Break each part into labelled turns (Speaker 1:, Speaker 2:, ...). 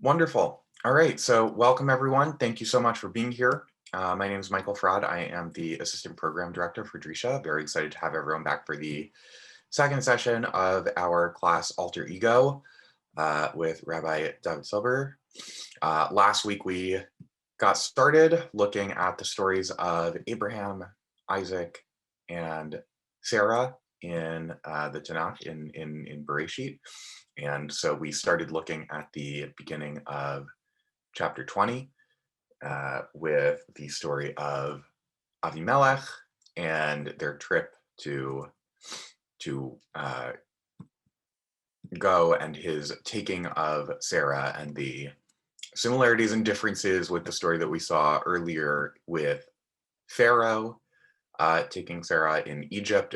Speaker 1: Wonderful. All right, so welcome everyone. Thank you so much for being here. My name is Michael Fraud. I am the Assistant Program Director for Drisha. Very excited to have everyone back for the second session of our class Alter Ego with Rabbi David Silber. Last week we got started looking at the stories of Abraham, Isaac, and Sarah in the Tanakh in Beersheba. And so we started looking at the beginning of chapter 20 with the story of Avimelech and their trip to go and his taking of Sarah and the similarities and differences with the story that we saw earlier with Pharaoh taking Sarah in Egypt.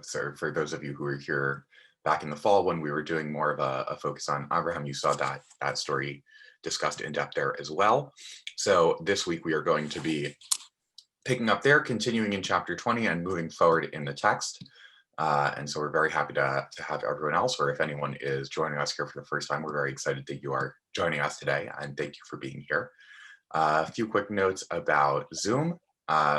Speaker 1: So for those of you who were here back in the fall when we were doing more of a focus on Avraham, you saw that story discussed in depth there as well. So this week we are going to be picking up there, continuing in chapter 20 and moving forward in the text. And so we're very happy to have everyone else, or if anyone is joining us here for the first time, we're very excited that you are joining us today, and thank you for being here. A few quick notes about Zoom.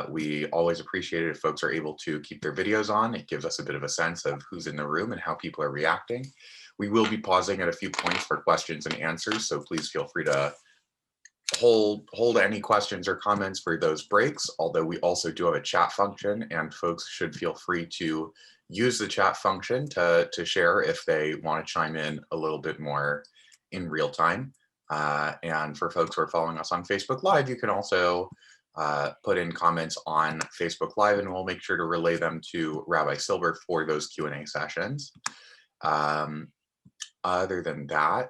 Speaker 1: We always appreciate it if folks are able to keep their videos on. It gives us a bit of a sense of who's in the room and how people are reacting. We will be pausing at a few points for questions and answers, so please feel free to hold any questions or comments for those breaks, although we also do have a chat function, and folks should feel free to use the chat function to share if they want to chime in a little bit more in real time. And for folks who are following us on Facebook Live, you can also put in comments on Facebook Live, and we'll make sure to relay them to Rabbi Silber for those Q&A sessions. Other than that,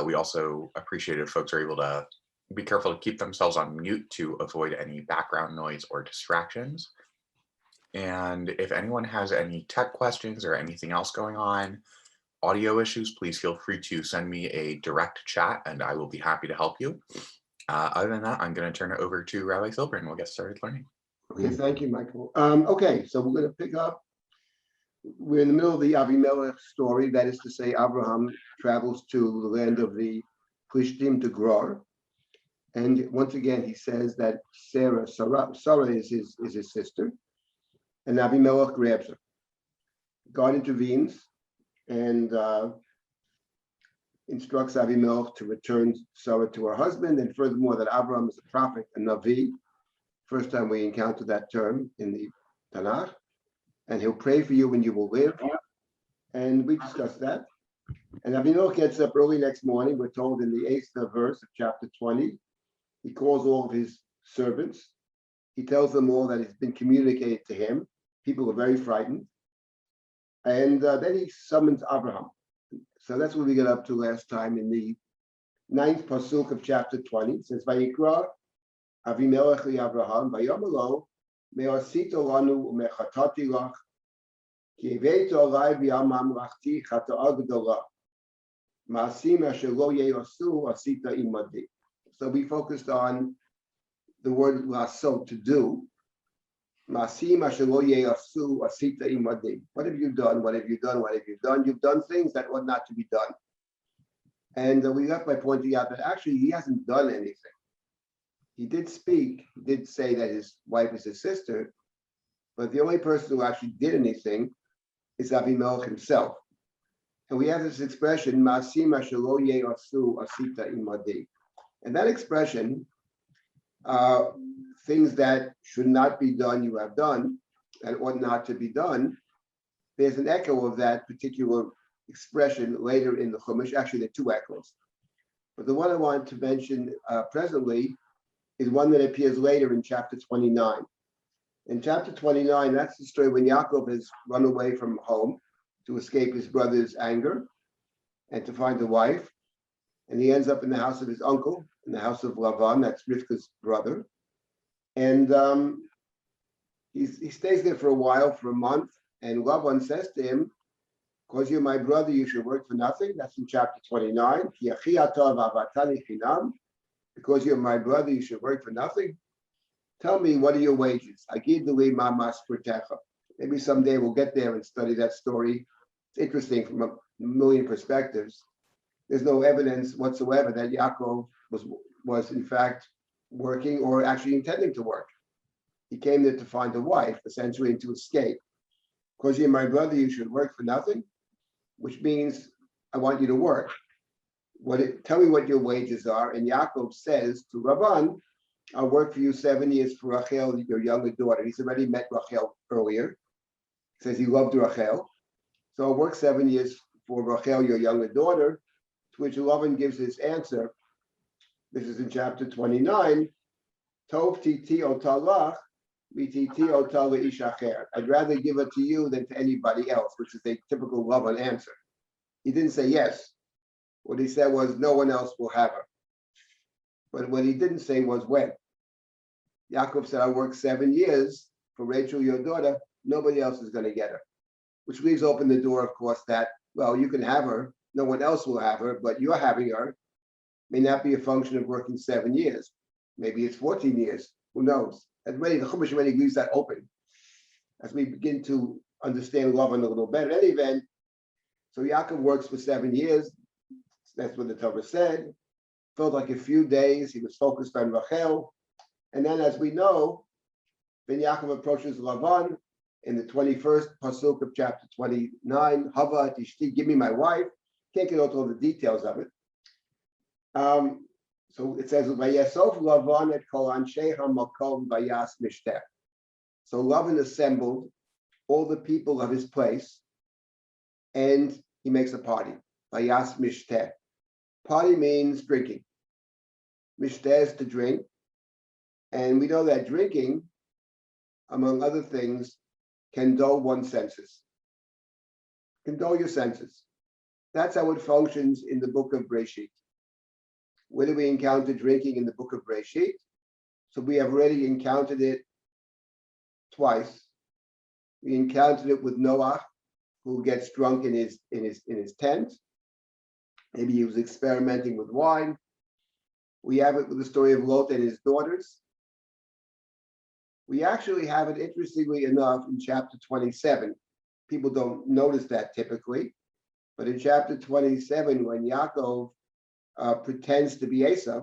Speaker 1: we also appreciate if folks are able to be careful to keep themselves on mute to avoid any background noise or distractions. And if anyone has any tech questions or anything else going on, audio issues, please feel free to send me a direct chat and I will be happy to help you. Other than that, I'm going to turn it over to Rabbi Silber and we'll get started learning.
Speaker 2: Okay, thank you, Michael. Okay, so we're going to pick up. We're in the middle of the Avimelech story. That is to say, Avraham travels to the land of the Philistines to Gerar. And once again, he says that Sarah is his sister, and Avimelech grabs her. God intervenes and instructs Avimelech to return Sarah to her husband, and furthermore that Abram is a prophet, a Navi. First time we encounter that term in the Tanakh, and he'll pray for you and you will live. And we discussed that. And Avimelech gets up early next morning. We're told in the 8th verse of chapter 20. He calls all of his servants. He tells them all that it's been communicated to him. People are very frightened. And then he summons Avraham. So that's what we got up to last time in the 9th pasuk of chapter 20. It says, Vayikra Avimelech li Avraham, Vayomelo, me'asito lanu u'mechatati lach, ki heveito alai v'yamam rachti chata'a gdola, ma'asim asher lo ye'asu asita imadi. So we focused on the word lasso, to do. Ma'asim asher lo ye'asu asita imadi. What have you done? What have you done? What have you done? You've done things that ought not to be done. And we left by pointing out that actually he hasn't done anything. He did speak, he did say that his wife is his sister, but the only person who actually did anything is Avimelech himself. And we have this expression, Ma'asim asher lo ye'asu asita imadi. And that expression, things that should not be done, you have done, that ought not to be done, there's an echo of that particular expression later in the Chumash. Actually, there are two echoes. But the one I want to mention presently is one that appears later in chapter 29. In chapter 29, that's the story when Yaakov has run away from home to escape his brother's anger and to find a wife. And he ends up in the house of his uncle, in the house of Lavan, that's Rivka's brother. And he stays there for a while, for a month. And Lavan says to him, because you're my brother, you should work for nothing. That's in chapter 29. Because you're my brother, you should work for nothing. Tell me, what are your wages? Maybe someday we'll get there and study that story. It's interesting from a million perspectives. there's no evidence whatsoever that Yaakov was in fact working or actually intending to work. He came there to find a wife, essentially, and to escape. Because you're my brother, you should work for nothing, which means I want you to work. Tell me what your wages are. And Yaakov says to Laban, I'll work for you 7 years for Rachel, your younger daughter. He's already met Rachel earlier. He says he loved Rachel. So I'll work 7 years for Rachel, your younger daughter, to which Laban gives his answer. This is in chapter 29. Tov titi otalach, mititi otala ish acher. I'd rather give it to you than to anybody else, which is a typical Laban answer. He didn't say yes. What he said was, no one else will have her. But what he didn't say was when. Yaakov said, I worked 7 years for Rachel, your daughter. Nobody else is going to get her. Which leaves open the door, of course, that, well, you can have her. No one else will have her, but you're having her. May not be a function of working 7 years. Maybe it's 14 years. Who knows? The Chumash already leaves that open. As we begin to understand Lavan a little better. In any event, so Yaakov works for 7 years. That's what the Torah said. Felt like a few days. He was focused on Rachel. And then, as we know, then Yaakov approaches Lavan in the 21st pasuk of chapter 29. Hava tishti, give me my wife. Can't get into all the details of it. So it says, Vayesof Lavan et kol anshe hamakom vayas mishteh. So Lavan assembled all the people of his place, and he makes a party. Vayas mishteh. Party means drinking. Mishteh is to drink. And we know that drinking, among other things, can dull one's senses. Can dull your senses. That's how it functions in the book of Bereshit. Where do we encounter drinking in the book of Bereshit? So we have already encountered it twice. We encountered it with Noah, who gets drunk in his tent. Maybe he was experimenting with wine. We have it with the story of Lot and his daughters. We actually have it, interestingly enough, in chapter 27. People don't notice that typically, but in chapter 27, when Yaakov pretends to be Esau,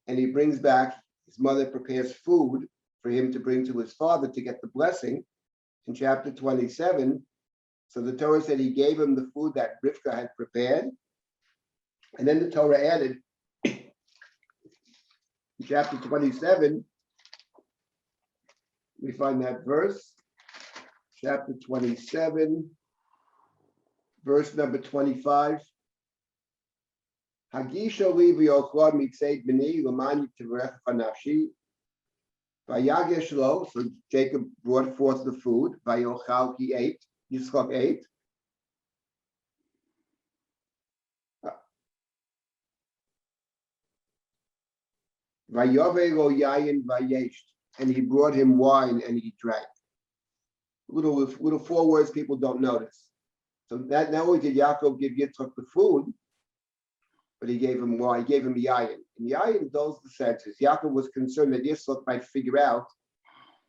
Speaker 2: and he brings back, his mother prepares food for him to bring to his father to get the blessing. In chapter 27, so the Torah said he gave him the food that Rivka had prepared. And then the Torah added, in chapter 27, we find that verse, chapter 27, verse number 25. Hagisha li v'yochla mitzeit b'ni l'man yitivrecha nafshi. Vayagesh lo, so Jacob brought forth the food. Vayochal, he ate. Yitzchak ate. Vayove lo yayin vayesh, and he brought him wine and he drank. Little 4 words people don't notice. So that not only did Yaakov give Yitzchak the food, but he gave him wine, he gave him yayin. And yayin dulls the senses. Yaakov was concerned that Yitzchak might figure out,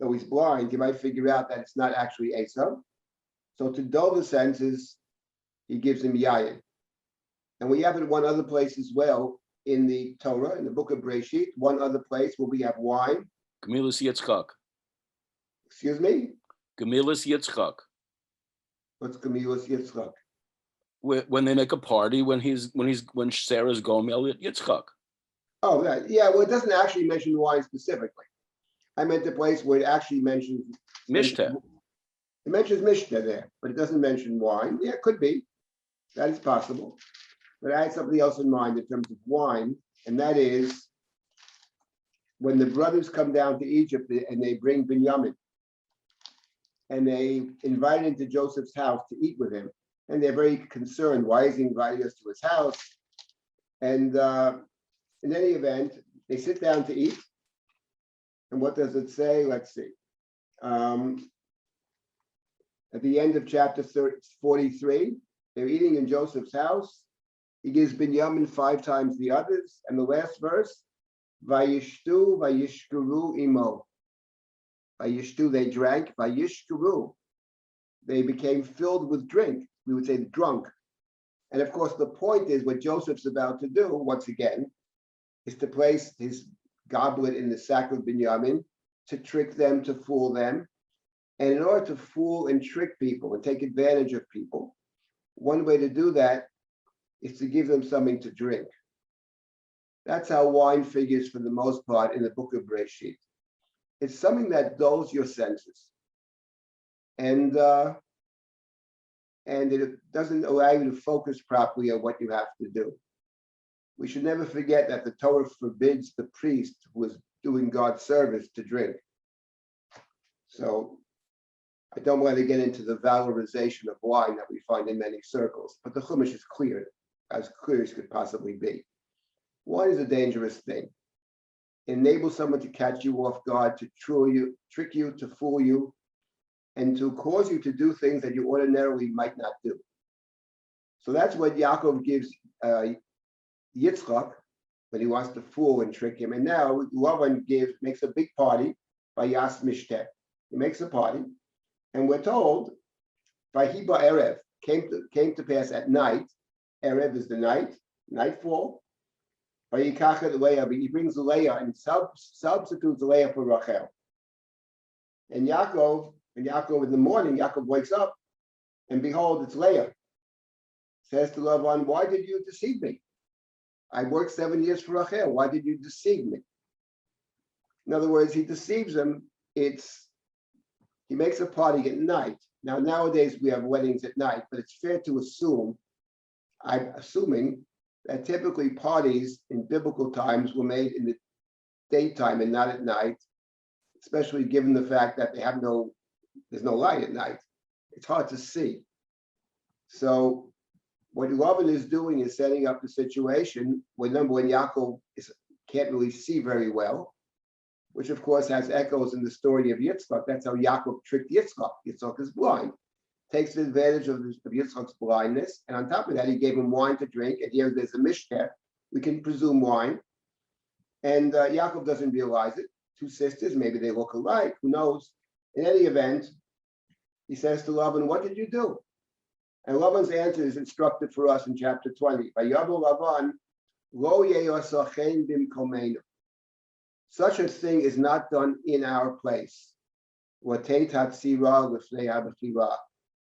Speaker 2: though he's blind, he might figure out that it's not actually Esau. So to dull the senses, he gives him yayin. And we have it one other place as well in the Torah, in the book of Bereshit, one other place where we have wine.
Speaker 3: Gemilas Yitzchak.
Speaker 2: Excuse me?
Speaker 3: Gemilas Yitzchak.
Speaker 2: What's Gemilas Yitzchak?
Speaker 3: When they make a party, when Sarah's gomel Yitzchak.
Speaker 2: Oh, right. Yeah, well, it doesn't actually mention wine specifically. I meant the place where it actually mentions
Speaker 3: Mishteh.
Speaker 2: It mentions Mishnah there, but it doesn't mention wine. Yeah, it could be. That is possible. But I had something else in mind in terms of wine, and that is when the brothers come down to Egypt and they bring Binyamin, and they invite him to Joseph's house to eat with him. And they're very concerned. Why is he inviting us to his house? And in any event, they sit down to eat. And what does it say? Let's see. At the end of chapter 43, they're eating in Joseph's house. He gives Binyamin 5 times the others. And the last verse, Vayishtu, Vayishkuru imo. Vayishtu, they drank. Vayishkuru, they became filled with drink. We would say drunk. And of course, the point is what Joseph's about to do, once again, is to place his goblet in the sack of Binyamin, to trick them, to fool them. And in order to fool and trick people and take advantage of people, one way to do that is to give them something to drink. That's how wine figures for the most part in the book of Beersheba. It's something that dulls your senses. And it doesn't allow you to focus properly on what you have to do. We should never forget that the Torah forbids the priest who is doing God's service to drink. So I don't want to get into the valorization of wine that we find in many circles, but the Chumash is clear as could possibly be. Wine is a dangerous thing. It enables someone to catch you off guard, to trick you, to fool you, and to cause you to do things that you ordinarily might not do. So that's what Yaakov gives Yitzchak when he wants to fool and trick him. And now Lavan makes a big party by Yas Mishteh. He makes a party, and we're told by Hiba Erev came to pass at night. Erev is the night, nightfall. By Yikachet Leah, he brings Leah and substitutes Leah for Rachel. And Yaakov in the morning, Yaakov wakes up, and behold, it's Leah. Says to Lavan, why did you deceive me? I worked 7 years for Rachel. Why did you deceive me? In other words, he deceives him. He makes a party at night. Now, nowadays we have weddings at night, but it's fair to assume, I'm assuming, that typically parties in biblical times were made in the daytime and not at night, especially given the fact that there's no light at night. It's hard to see. So what Lavan is doing is setting up the situation when Yaakov can't really see very well, which of course has echoes in the story of Yitzchak. That's how Yaakov tricked Yitzchak. Yitzchak is blind, takes advantage of Yitzchak's blindness, and on top of that, he gave him wine to drink. And here there's a mishter, we can presume wine. And Yaakov doesn't realize it. Two sisters, maybe they look alike, who knows? In any event, he says to Lavan, what did you do? And Lavan's answer is instructed for us in chapter 20. Vayavu Lavan, lo yeyosachen bimkomenu. Such a thing is not done in our place.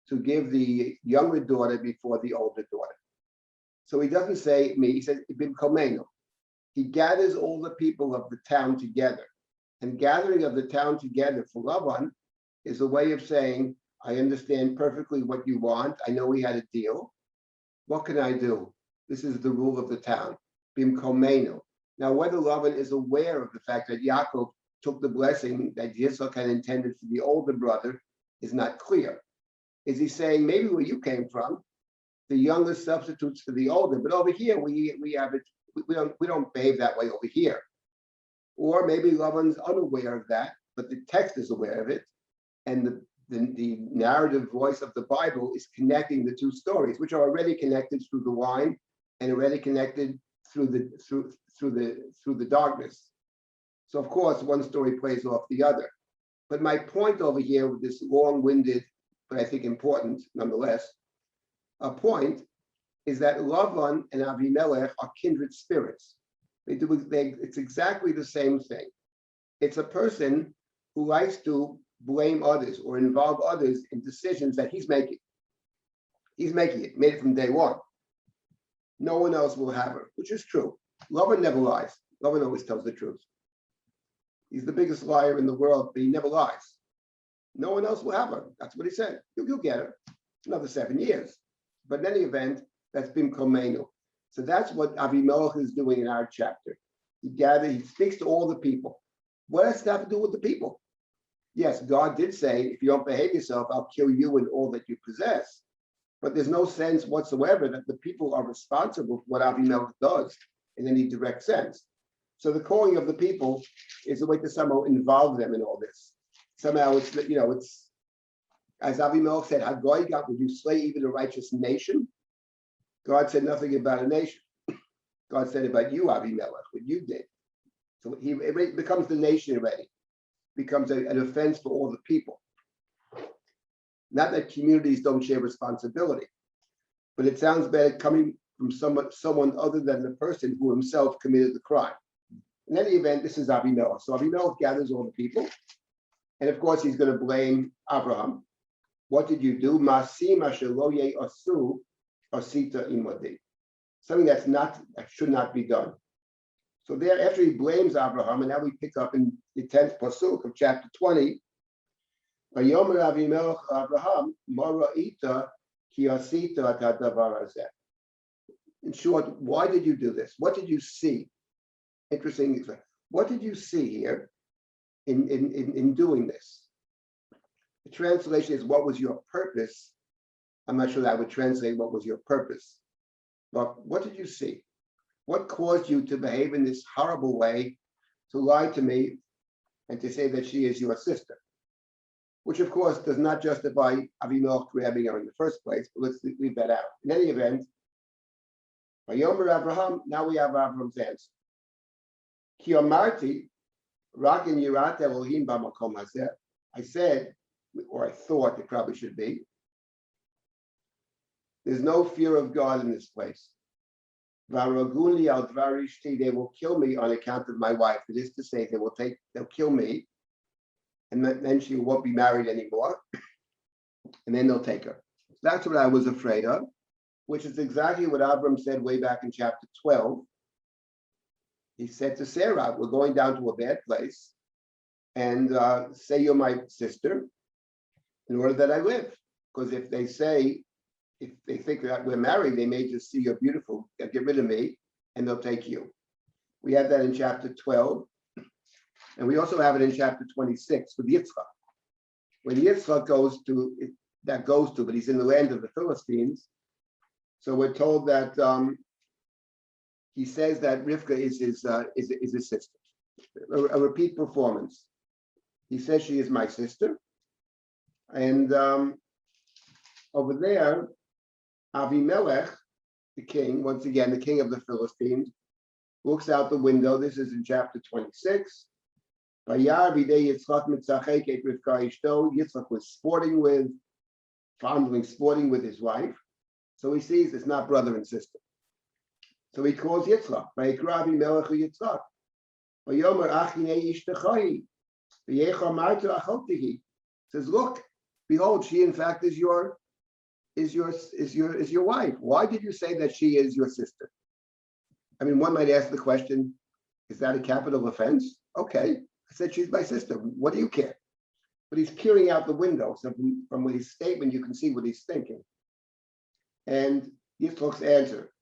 Speaker 2: To give the younger daughter before the older daughter. So he doesn't say me, he says bimkomenu. He gathers all the people of the town together. And gathering of the town together for Lavan is a way of saying, I understand perfectly what you want. I know we had a deal. What can I do? This is the rule of the town. Bimkomenu. Now, whether Lavan is aware of the fact that Yaakov took the blessing that Yitzchak had intended for the older brother is not clear. Is he saying maybe where you came from, the younger substitutes for the older, but over here we have it. We don't behave that way over here. Or maybe Lavan's unaware of that, but the text is aware of it, and the narrative voice of the Bible is connecting the two stories, which are already connected through the wine and already connected through the darkness. So of course, one story plays off the other. But my point over here with this long-winded, but I think important nonetheless, a point is that Lavan and Avimelech are kindred spirits. It's exactly the same thing. It's a person who likes to blame others or involve others in decisions that he's making. He's making it, made it from day one. No one else will have her, which is true. Lavan never lies. Lavan always tells the truth. He's the biggest liar in the world, but he never lies. No one else will have her. That's what he said. You'll get her. Another 7 years. But in any event, that's bimkomenu. So that's what Avimelech is doing in our chapter. He speaks to all the people. What does that have to do with the people? Yes, God did say, if you don't behave yourself, I'll kill you and all that you possess. But there's no sense whatsoever that the people are responsible for what Avimelech does in any direct sense. So the calling of the people is a way to somehow involve them in all this. Somehow it's, as Avimelech said, Hagoy God, would you slay even a righteous nation? God said nothing about a nation. God said about you, Avimelech, what you did. So it becomes the nation already. It becomes an offense for all the people. Not that communities don't share responsibility, but it sounds better coming from someone other than the person who himself committed the crime. In any event, this is Avimelech. So Avimelech gathers all the people, and of course he's going to blame Avraham. What did you do? Masim asher lo ye'asu asita imadi. Something that should not be done. So there, after he blames Avraham, and now we pick up in the 10th pasuk of chapter 20. Vayomer Avimelech Avraham mora'ita ki asita et hadavar hazeh. In short, why did you do this? What did you see? Interesting. What did you see here in doing this? The translation is, what was your purpose? I'm not sure that I would translate what was your purpose. But what did you see? What caused you to behave in this horrible way, to lie to me, and to say that she is your sister? Which, of course, does not justify Avimelech grabbing her in the first place, but let's leave that out. In any event, Vayomer Avraham, now we have Avram's answer. Ki amarti, rak in yirat Elohim b'makom hazeh. I said, or I thought it probably should be, there's no fear of God in this place. Varaguni al dvarishti, they will kill me on account of my wife. It is to say, they'll kill me, and then she won't be married anymore, and then they'll take her. That's what I was afraid of, which is exactly what Abram said way back in chapter 12. He said to Sarah, we're going down to a bad place, and say you're my sister in order that I live. Because if they think that we're married, they may just see you're beautiful, they'll get rid of me, and they'll take you. We have that in chapter 12. And we also have it in chapter 26 with Yitzchak. When Yitzchak goes to, but he's in the land of the Philistines. So we're told that he says that Rivka is his sister. A repeat performance. He says she is my sister. And over there, Avimelech, the king, once again, the king of the Philistines, looks out the window. This is in chapter 26. Yitzchak was sporting with his wife. So he sees it's not brother and sister. So he calls Yitzchak. Says, look, behold, she in fact is your wife. Why did you say that she is your sister? I mean, one might ask the question, is that a capital offense? Okay, I said she's my sister. What do you care? But he's peering out the window. So from his statement, you can see what he's thinking. And Yitzchak's answer,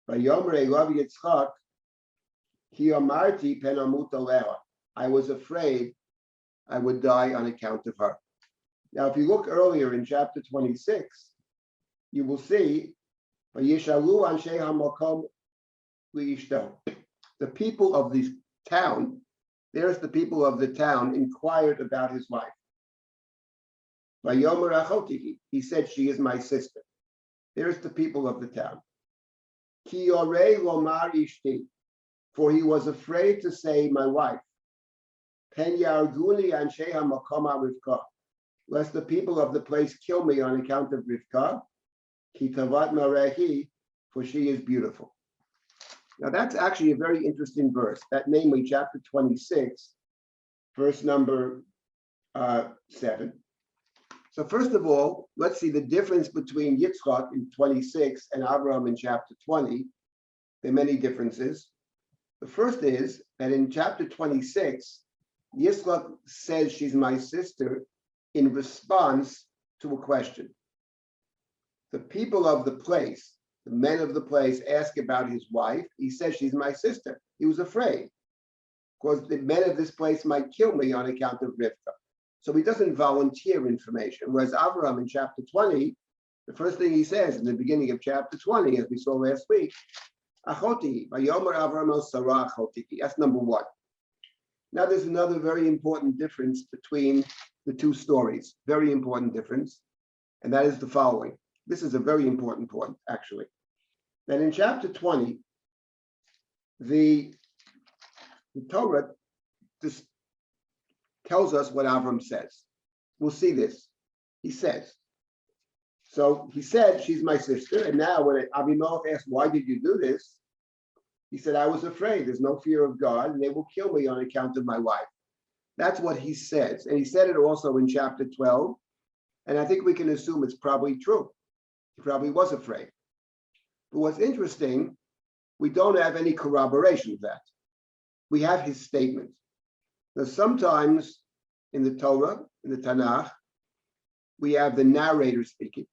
Speaker 2: I was afraid I would die on account of her. Now, if you look earlier in chapter 26, you will see the people of the town, there's the people of the town inquired about his wife. He said, she is my sister. There's the people of the town. For he was afraid to say my wife. Lest the people of the place kill me on account of Rivka, for she is beautiful. Now that's actually a very interesting verse, that namely chapter 26, verse number 7. So first of all, let's see the difference between Yitzchak in 26 and Avraham in chapter 20. There are many differences. The first is that in chapter 26, Yitzchak says she's my sister in response to a question. The people of the place, the men of the place, ask about his wife. He says she's my sister. He was afraid because the men of this place might kill me on account of Rivka. So he doesn't volunteer information. Whereas Avraham in chapter 20, the first thing he says in the beginning of chapter 20, as we saw last week, Achoti, Vayomer Avraham el Sarah Achotiki. That's number one. Now there's another very important difference between the two stories. Very important difference. And that is the following. This is a very important point, actually. That in chapter 20, the Torah just tells us what Abram says. We'll see this. He says, So he said, she's my sister. And now when Abimelech asked, why did you do this? He said, I was afraid. There's no fear of God, and they will kill me on account of my wife. That's what he says. And he said it also in chapter 12. And I think we can assume it's probably true. He probably was afraid. But what's interesting, we don't have any corroboration of that. We have his statement. Now, sometimes in the Torah, in the Tanakh, we have the narrator speaking.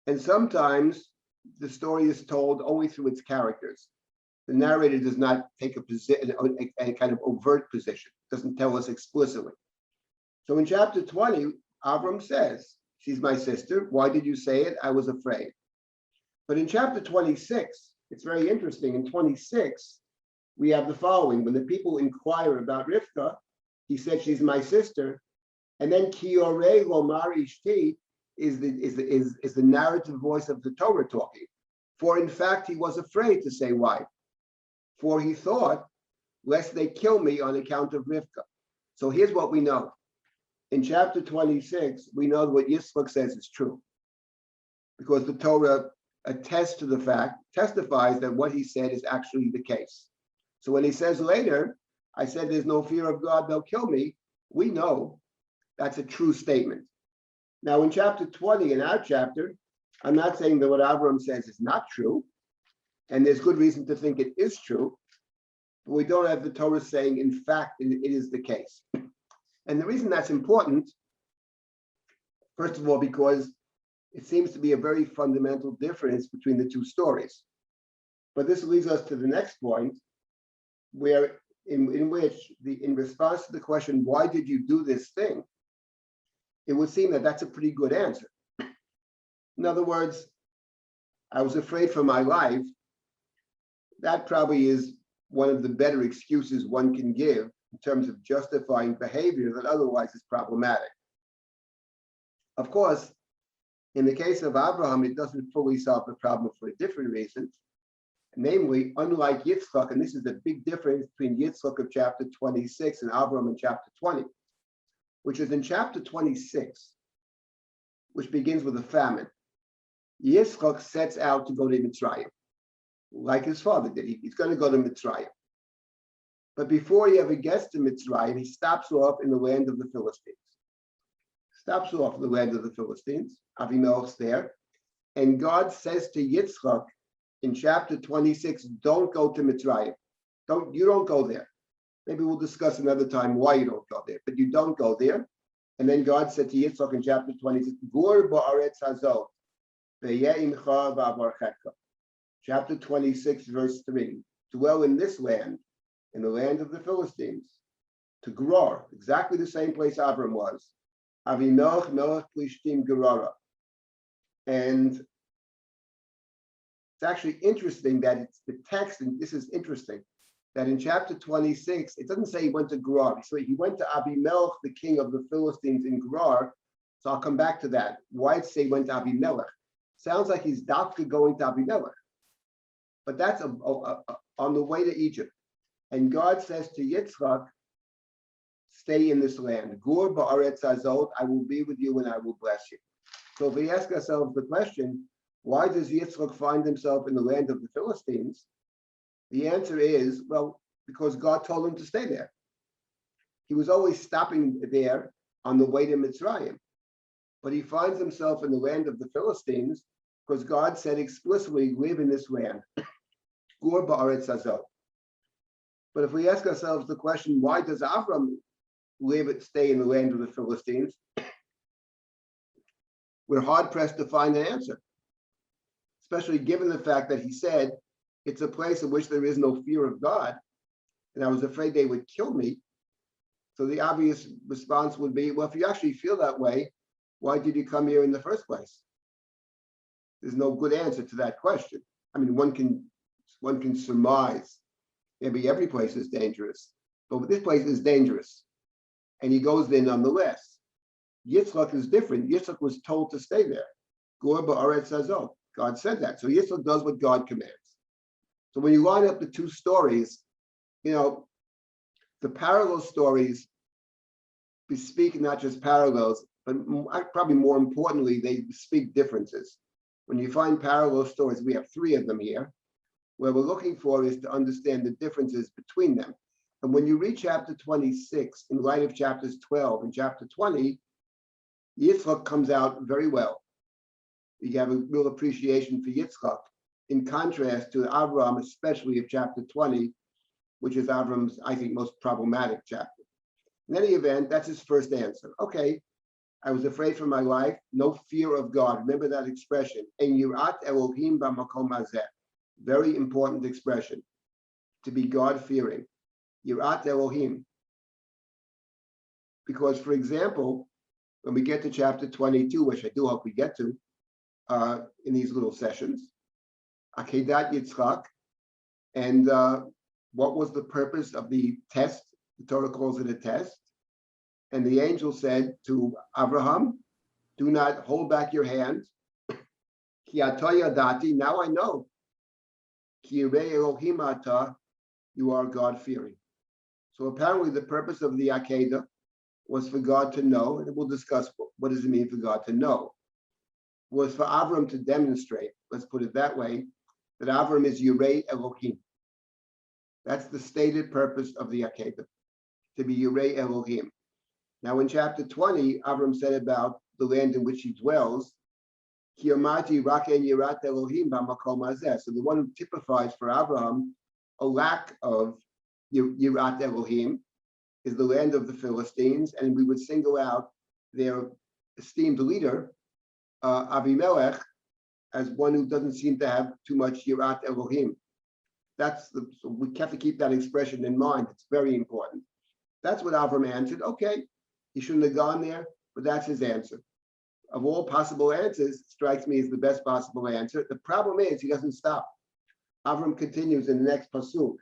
Speaker 2: And sometimes the story is told only through its characters. The narrator does not take a position, a kind of overt position, doesn't tell us explicitly. So in chapter 20, Abram says, she's my sister. Why did you say it? I was afraid. But in chapter 26, it's very interesting. In 26, we have the following. When the people inquire about Rivka, he said, she's my sister. And then Kiore Lomar Ishti is the narrative voice of the Torah talking. For in fact, he was afraid to say wife. For he thought, lest they kill me on account of Rivka. So here's what we know. In chapter 26, we know what Yitzchak says is true. Because the Torah attests to the fact, testifies that what he said is actually the case. So when he says later, I said there's no fear of God, they'll kill me, we know that's a true statement. Now in chapter 20, in our chapter, I'm not saying that what Abram says is not true, and there's good reason to think it is true, but we don't have the Torah saying, in fact, it is the case. And the reason that's important, first of all, because it seems to be a very fundamental difference between the two stories. But this leads us to the next point, where in which, in response to the question, why did you do this thing? It would seem that that's a pretty good answer. In other words, I was afraid for my life. That probably is one of the better excuses one can give in terms of justifying behavior that otherwise is problematic. Of course, in the case of Avraham, it doesn't fully solve the problem for a different reason. Namely, unlike Yitzchak, and this is the big difference between Yitzchak of chapter 26 and Abram in chapter 20, which is in chapter 26, which begins with a famine. Yitzchak sets out to go to Mitzrayim, like his father did. He's going to go to Mitzrayim. But before he ever gets to Mitzrayim, he stops off in the land of the Philistines. Stops off in the land of the Philistines. Avimelech's there. And God says to Yitzchak in chapter 26, don't go to Mitzrayim. You don't go there. Maybe we'll discuss another time why you don't go there, but you don't go there. And then God said to Yitzchak in chapter 26, Gur ba'aretz hazot, ve'ye'imcha va'avarchecha. Chapter 26, verse 3, dwell in this land, in the land of the Philistines, to Gerar, exactly the same place Abram was. Avimelech melech plishtim Gerara. And it's actually interesting that it's the text, and this is interesting, that in chapter 26, it doesn't say he went to Gerar. So he went to Abimelech, the king of the Philistines in Gerar. So I'll come back to that. Why it say he went to Abimelech? Sounds like he's dafka going to Abimelech. But that's on the way to Egypt. And God says to Yitzchak, stay in this land. Gur ba'aretz hazot, I will be with you and I will bless you. So if we ask ourselves the question, why does Yitzchak find himself in the land of the Philistines? The answer is, well, because God told him to stay there. He was always stopping there on the way to Mitzrayim. But he finds himself in the land of the Philistines because God said explicitly, live in this land. Gur ba'aretz hazot. But if we ask ourselves the question, why does Avram stay in the land of the Philistines? We're hard pressed to find an answer, especially given the fact that he said, it's a place in which there is no fear of God, and I was afraid they would kill me. So the obvious response would be, well, if you actually feel that way, why did you come here in the first place? There's no good answer to that question. I mean, one can surmise maybe every place is dangerous, but this place is dangerous, and he goes there nonetheless. Yitzchak is different. Yitzchak was told to stay there. Gur ba'aretz hazot. God said that. So Yitzchak does what God commands. So when you line up the two stories, the parallel stories bespeak not just parallels, but probably more importantly, they speak differences. When you find parallel stories, we have 3 of them here. What we're looking for is to understand the differences between them. And when you read chapter 26, in light of chapters 12 and chapter 20, Yitzchak comes out very well. You have a real appreciation for Yitzchak, in contrast to Avraham, especially of chapter 20, which is Avram's, I think, most problematic chapter. In any event, that's his first answer. Okay, I was afraid for my life, no fear of God. Remember that expression, en yirat Elohim b'makom hazeh. Very important expression, to be God-fearing. Yirat Elohim. Because, for example, when we get to chapter 22, which I do hope we get to in these little sessions, Akeidah Yitzchak, and what was the purpose of the test? The Torah calls it a test. And the angel said to Avraham, do not hold back your hand. Ki ata yadati, now I know. Ki yirei Elohim ata, you are God-fearing. So apparently the purpose of the Akeidah was for God to know, and we'll discuss what does it mean for God to know, was for Abram to demonstrate, let's put it that way, that Avram is Yirei Elohim. That's the stated purpose of the Akeidah, to be Yirei Elohim. Now in chapter 20, Avram said about the land in which he dwells, Ki amati rak en yirat Elohim b'makom hazeh. So the one who typifies for Abraham a lack of Yirat Elohim is the land of the Philistines, and we would single out their esteemed leader, Avimelech, as one who doesn't seem to have too much Yirat Elohim. So we have to keep that expression in mind. It's very important. That's what Avram answered. Okay, he shouldn't have gone there, but that's his answer. Of all possible answers, strikes me as the best possible answer. The problem is he doesn't stop. Avram continues in the next pasuk,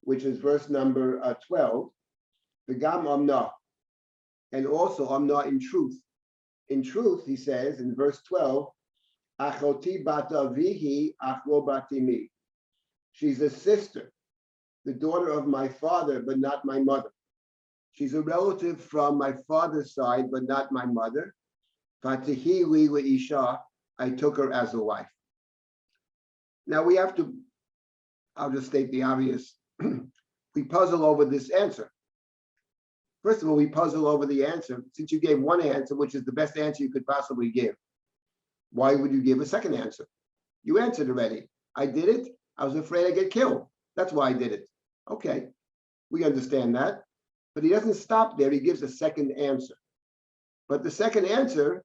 Speaker 2: which is verse number 12. V'gam amna, and also amna in truth. In truth, he says in verse 12, achoti bata avihi ach lo bati mi. She's a sister, the daughter of my father, but not my mother. She's a relative from my father's side, but not my mother. Fatihi li leisha, I took her as a wife. Now we have to, I'll just state the obvious. We puzzle over this answer. First of all, we puzzle over the answer. Since you gave one answer, which is the best answer you could possibly give, why would you give a second answer? You answered already. I did it. I was afraid I'd get killed. That's why I did it. Okay, we understand that. But he doesn't stop there. He gives a second answer. But the second answer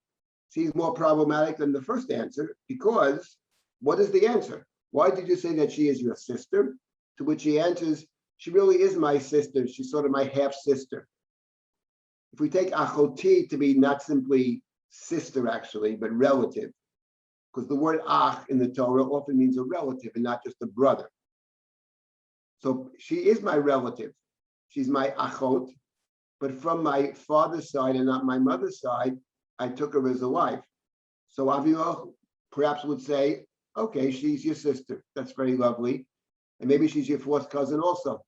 Speaker 2: seems more problematic than the first answer, because what is the answer? Why did you say that she is your sister? To which he answers, she really is my sister. She's sort of my half sister. If we take achoti to be not simply sister, actually, but relative, because the word ach in the Torah often means a relative and not just a brother. So she is my relative. She's my achot, but from my father's side and not my mother's side, I took her as a wife. So Avimelech perhaps would say, okay, she's your sister. That's very lovely. And maybe she's your fourth cousin also,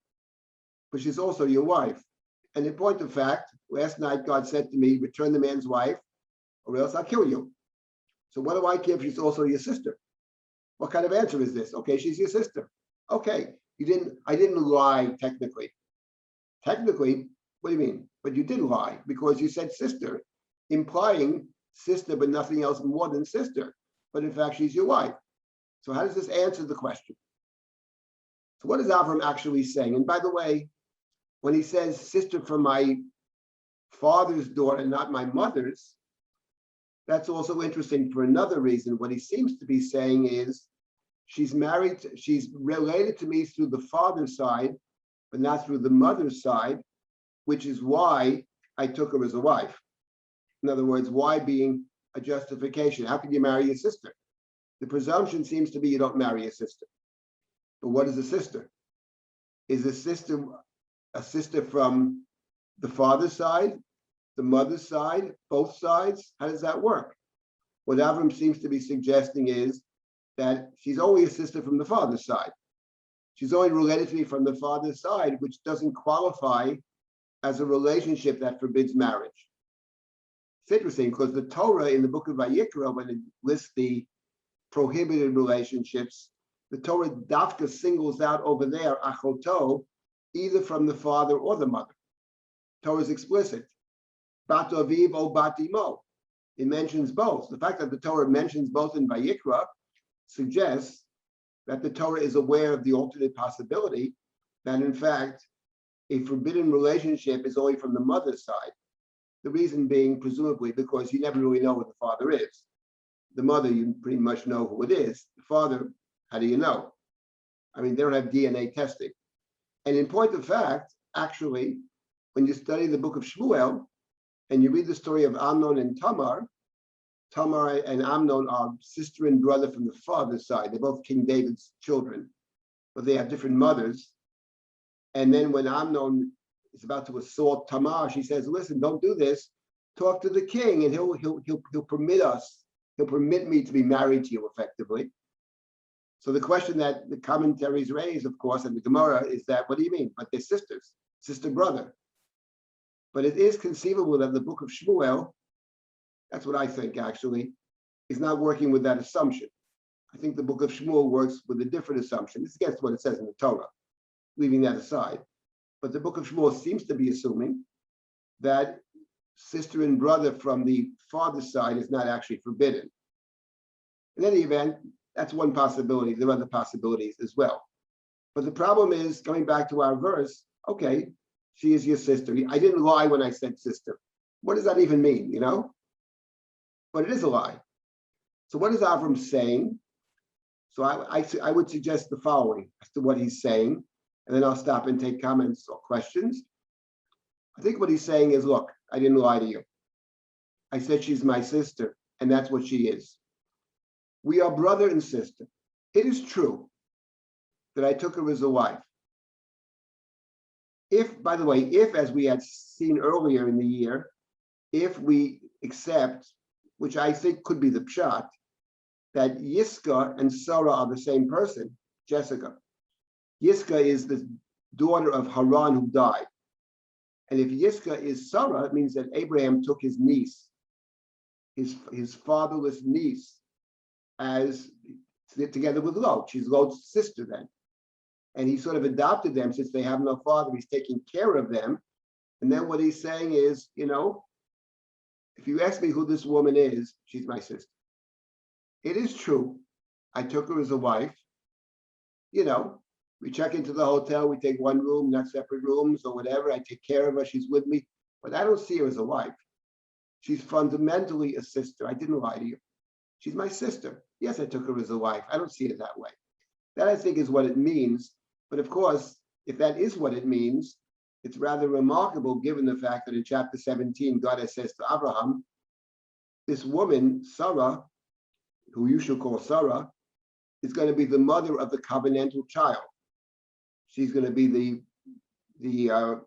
Speaker 2: but she's also your wife. And in point of fact, last night God said to me, return the man's wife or else I'll kill you. So what do I care if she's also your sister? What kind of answer is this? Okay, she's your sister. Okay, I didn't lie technically. Technically, what do you mean? But you did lie because you said sister, implying sister, but nothing else more than sister. But in fact, she's your wife. So how does this answer the question? So what is Avram actually saying? And by the way, when he says sister from my father's daughter, not my mother's, that's also interesting for another reason. What he seems to be saying is she's related to me through the father's side, but not through the mother's side, which is why I took her as a wife. In other words, why being a justification? How can you marry a sister? The presumption seems to be you don't marry a sister. But what is a sister? Is a sister from the father's side, the mother's side, both sides? How does that work? What Avram seems to be suggesting is that she's only a sister from the father's side. She's only related to me from the father's side, which doesn't qualify as a relationship that forbids marriage. It's interesting because the Torah in the book of Vayikra, when it lists the prohibited relationships, the Torah dafka singles out over there achoto, either from the father or the mother. Torah is explicit. Bat aviv o bat imo. It mentions both. The fact that the Torah mentions both in Vayikra suggests that the Torah is aware of the alternate possibility that, in fact, a forbidden relationship is only from the mother's side. The reason being, presumably, because you never really know what the father is. The mother, you pretty much know who it is. The father, how do you know? I mean, they don't have DNA testing. And in point of fact, actually, when you study the book of Shmuel and you read the story of Amnon and Tamar, Tamar and Amnon are sister and brother from the father's side. They're both King David's children, but they have different mothers. And then when Amnon is about to assault Tamar, she says, "Listen, don't do this. Talk to the king, and he'll permit us. He'll permit me to be married to you effectively." So the question that the commentaries raise, of course, and the Gemara is that, what do you mean? But they're sisters, sister brother. But it is conceivable that the book of Shmuel, that's what I think actually, is not working with that assumption. I think the book of Shmuel works with a different assumption. This is against what it says in the Torah, leaving that aside. But the book of Shmuel seems to be assuming that sister and brother from the father's side is not actually forbidden. In any event, that's one possibility. There are other possibilities as well. But the problem is, going back to our verse, okay, she is your sister. I didn't lie when I said sister. What does that even mean, you know? But it is a lie. So what is Avram saying? So I would suggest the following as to what he's saying, and then I'll stop and take comments or questions. I think what he's saying is, look, I didn't lie to you. I said she's my sister, and that's what she is. We are brother and sister. It is true that I took her as a wife. If, by the way, if, as we had seen earlier in the year, if we accept, which I think could be the pshat, that Yiska and Sarah are the same person, Jessica. Yiska is the daughter of Haran who died. And if Yiska is Sarah, it means that Abraham took his niece, his fatherless niece, as together with Lot. She's Lot's sister then. And he sort of adopted them since they have no father. He's taking care of them. And then what he's saying is, you know, if you ask me who this woman is, she's my sister. It is true. I took her as a wife. You know, we check into the hotel, we take one room, not separate rooms or whatever. I take care of her, she's with me, but I don't see her as a wife. She's fundamentally a sister. I didn't lie to you. She's my sister. Yes, I took her as a wife. I don't see it that way. That, I think, is what it means. But of course, if that is what it means, it's rather remarkable given the fact that in chapter 17, God has says to Avraham, this woman, Sarah, who you shall call Sarah, is going to be the mother of the covenantal child. She's going to be the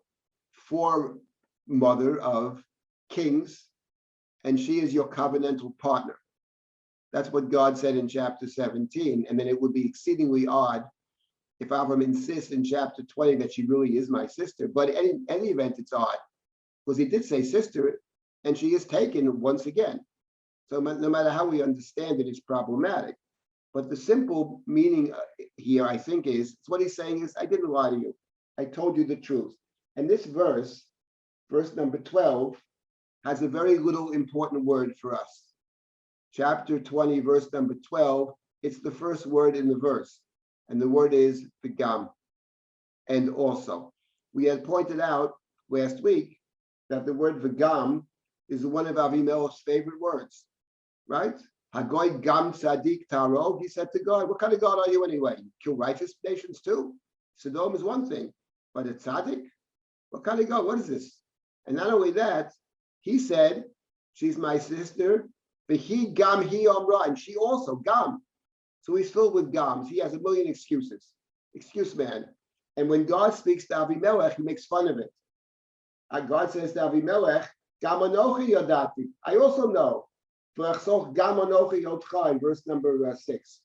Speaker 2: foremother of kings, and she is your covenantal partner. That's what God said in chapter 17. And then it would be exceedingly odd if Abram insists in chapter 20 that she really is my sister. But in any event, it's odd, because he did say sister, and she is taken once again. So no matter how we understand it, it's problematic. But the simple meaning here, I think, is what he's saying is, I didn't lie to you. I told you the truth. And this verse number 12, has a very little important word for us. Chapter 20, verse number 12, it's the first word in the verse. And the word is v'gam, and also. We had pointed out last week that the word v'gam is one of Avimelech's favorite words, right? Hagoy gam tzadik taro, he said to God, what kind of God are you anyway? You kill righteous nations too? Sodom is one thing, but a tzaddik? What kind of God? What is this? And not only that, he said, she's my sister, v'hi gam hi amra, and she also, gam. So he's filled with gams. He has a million excuses. Excuse man. And when God speaks to Avimelech, he makes fun of it. God says to Avimelech, gam anochi yadati. I also know. Gam anochi yodcha, in verse number 6.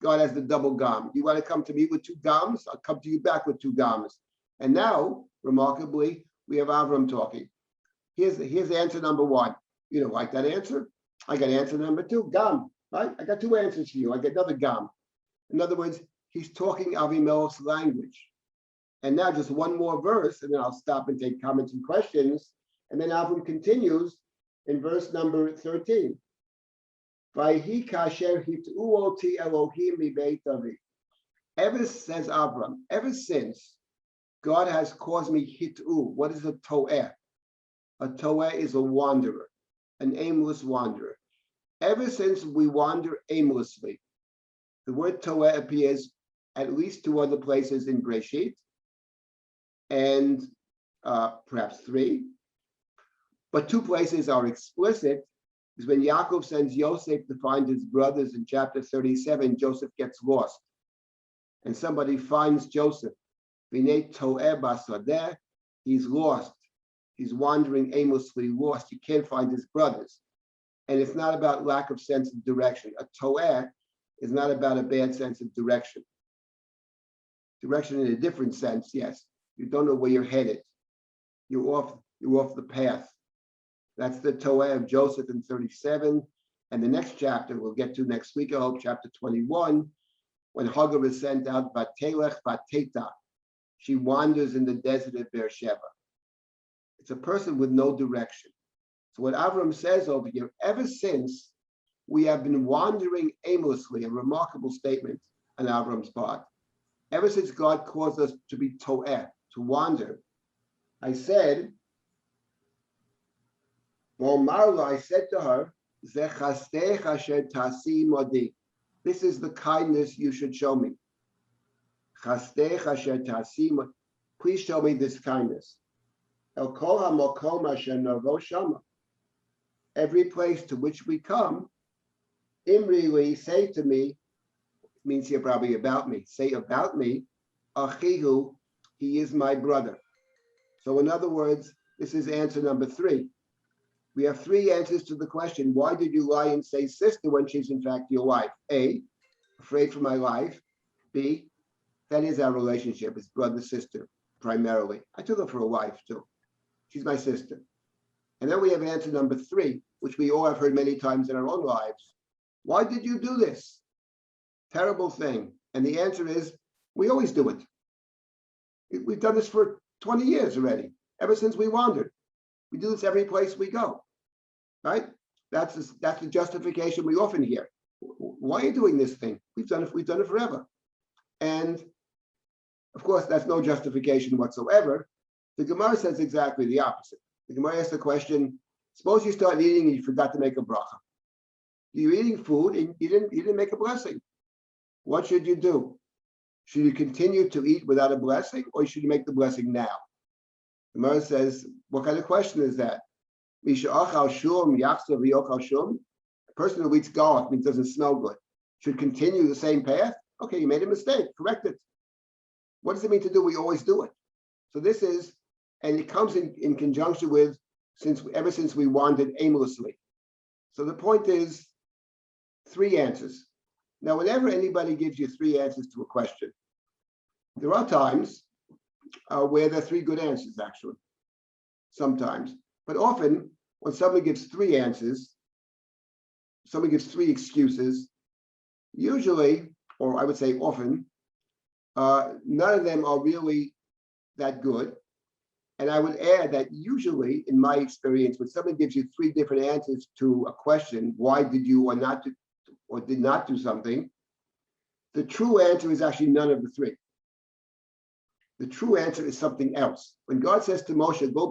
Speaker 2: God has the double gam. You want to come to me with 2 gams? I'll come to you back with 2 gams. And now, remarkably, we have Avram talking. Here's answer number 1. You don't like that answer? I got answer number 2, gam, right? I got 2 answers for you. I get another gam. In other words, he's talking Avimelech's language. And now just one more verse, and then I'll stop and take comments and questions. And then Avram continues in verse number 13. Vayhi kasher hit'u oti Elohim mibeit David. Ever, says Abram, ever since God has caused me hit'u. What is a to'eh? A to'eh is a wanderer, an aimless wanderer. Ever since we wander aimlessly, the word to'eh appears at least 2 other places in Breshit, and perhaps 3. But 2 places are explicit, is when Yaakov sends Yosef to find his brothers in chapter 37, Joseph gets lost. And somebody finds Joseph. V'nei to'eh basadeh, he's lost. He's wandering aimlessly, lost. He can't find his brothers. And it's not about lack of sense of direction. A to'eh is not about a bad sense of direction. Direction in a different sense, yes. You don't know where you're headed. You're off the path. That's the to'eh of Joseph in 37. And the next chapter we'll get to next week, I hope, chapter 21, when Hagar is sent out, Vatelech Vateta. She wanders in the desert of Beersheba. It's a person with no direction. So what Avram says over here, ever since we have been wandering aimlessly, a remarkable statement on Avram's part. Ever since God caused us to be to'eh, to wander, I said, I said to her, this is the kindness you should show me. Please show me this kindness. Every place to which we come, Imri, say to me, means here probably about me, say about me, Achihu, he is my brother. So in other words, this is answer number 3. We have 3 answers to the question, why did you lie and say sister when she's in fact your wife? A, afraid for my life. B, that is our relationship, it's brother-sister primarily. I took her for a wife too. She's my sister. And then we have answer number 3, which we all have heard many times in our own lives. Why did you do this? Terrible thing. And the answer is, we always do it. We've done this for 20 years already, ever since we wandered. We do this every place we go, right? That's the justification we often hear. Why are you doing this thing? We've done it forever. And of course, that's no justification whatsoever. The Gemara says exactly the opposite. The Gemara asks the question, suppose you start eating and you forgot to make a bracha. You're eating food and you didn't make a blessing. What should you do? Should you continue to eat without a blessing, or should you make the blessing now? The Gemara says, what kind of question is that? A person who eats garlic means doesn't smell good should continue the same path. Okay, you made a mistake, correct it. What does it mean to do? We always do it. So this is, and it comes in conjunction with ever since we wandered aimlessly. So the point is 3 answers. Now, whenever anybody gives you 3 answers to a question, there are times where there are 3 good answers, actually, sometimes. But often, when somebody gives 3 answers, somebody gives 3 excuses, usually, or I would say often, none of them are really that good. And I would add that usually, in my experience, when somebody gives you 3 different answers to a question, why did you or did not do something, the true answer is actually none of the 3. The true answer is something else. When God says to Moshe, go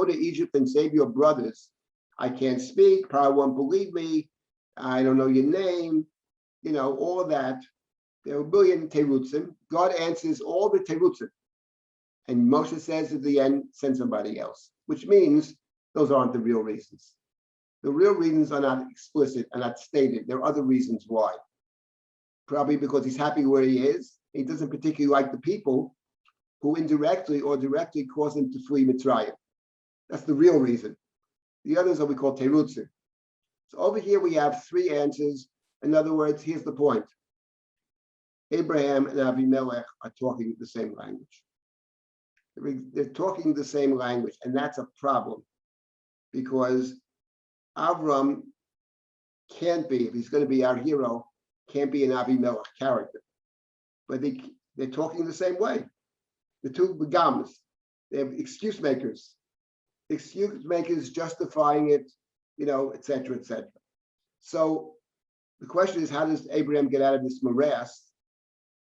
Speaker 2: to Egypt and save your brothers, I can't speak, Pharaoh won't believe me, I don't know your name, all that. There are a billion terutzim. God answers all the terutzim. And Moshe says at the end, send somebody else, which means those aren't the real reasons. The real reasons are not explicit, are not stated. There are other reasons why. Probably because he's happy where he is. He doesn't particularly like the people who indirectly or directly cause him to flee Mitzrayim. That's the real reason. The others are we call terutzim. So over here we have 3 answers. In other words, here's the point. Abraham and Avimelech are talking the same language. They're talking the same language, and that's a problem because Avram can't be, if he's going to be our hero, can't be an Avimelech character. But they're talking the same way. The two begams, they're excuse makers justifying it, et cetera, et cetera. So the question is, how does Abraham get out of this morass?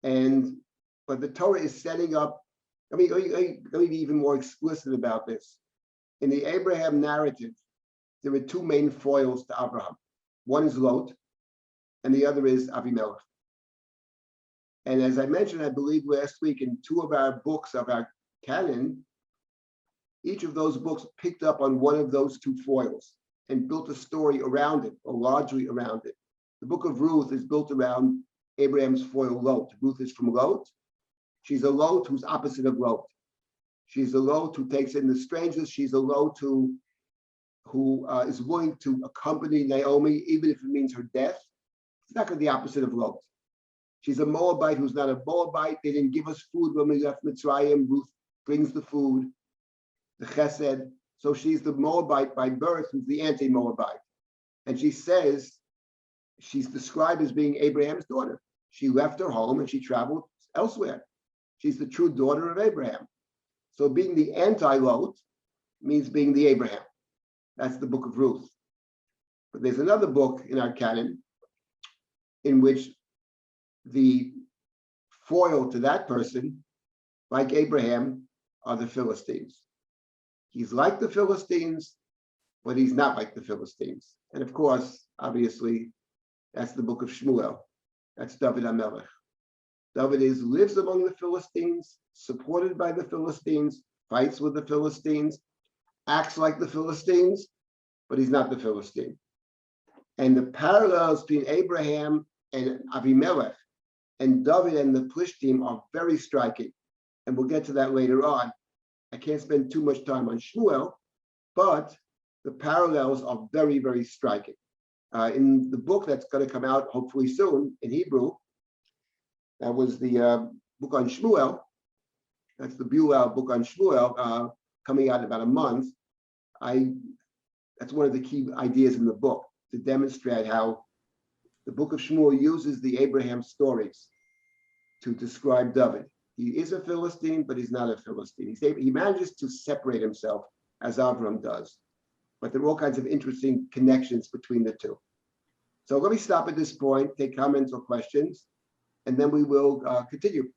Speaker 2: But the Torah is setting up, let me be even more explicit about this. In the Abraham narrative, there are two main foils to Avraham. One is Lot, and the other is Avimelech. And as I mentioned, I believe last week, in two of our books of our canon, each of those books picked up on one of those two foils and built a story around it, or largely around it. The book of Ruth is built around Abraham's foil Lot. Ruth is from Lot. She's a Lot who's opposite of Lot. She's a Lot who takes in the strangers. She's a Lot who is willing to accompany Naomi, even if it means her death. It's not going to be the opposite of Lot. She's a Moabite who's not a Moabite. They didn't give us food when we left Mitzrayim. Ruth brings the food, the chesed. So she's the Moabite by birth, who's the anti-Moabite. And she says, she's described as being Abraham's daughter. She left her home and she traveled elsewhere. She's the true daughter of Abraham. So being the anti-Lot means being the Abraham. That's the book of Ruth. But there's another book in our canon in which the foil to that person, like Abraham, are the Philistines. He's like the Philistines, but he's not like the Philistines. And of course, obviously, that's the book of Shmuel. That's David HaMelech. David lives among the Philistines, supported by the Philistines, fights with the Philistines, acts like the Philistines, but he's not the Philistine. And the parallels between Abraham and Avimelech and David and the Plishtim are very striking. And we'll get to that later on. I can't spend too much time on Shmuel, but the parallels are very, very striking. In the book that's going to come out hopefully soon in Hebrew, that was the book on Shmuel. That's the Buell book on Shmuel, coming out in about a month. That's one of the key ideas in the book, to demonstrate how the book of Shmuel uses the Abraham stories to describe David. He is a Philistine, but he's not a Philistine. He manages to separate himself as Avram does. But there are all kinds of interesting connections between the two. So let me stop at this point, take comments or questions, and then we will continue.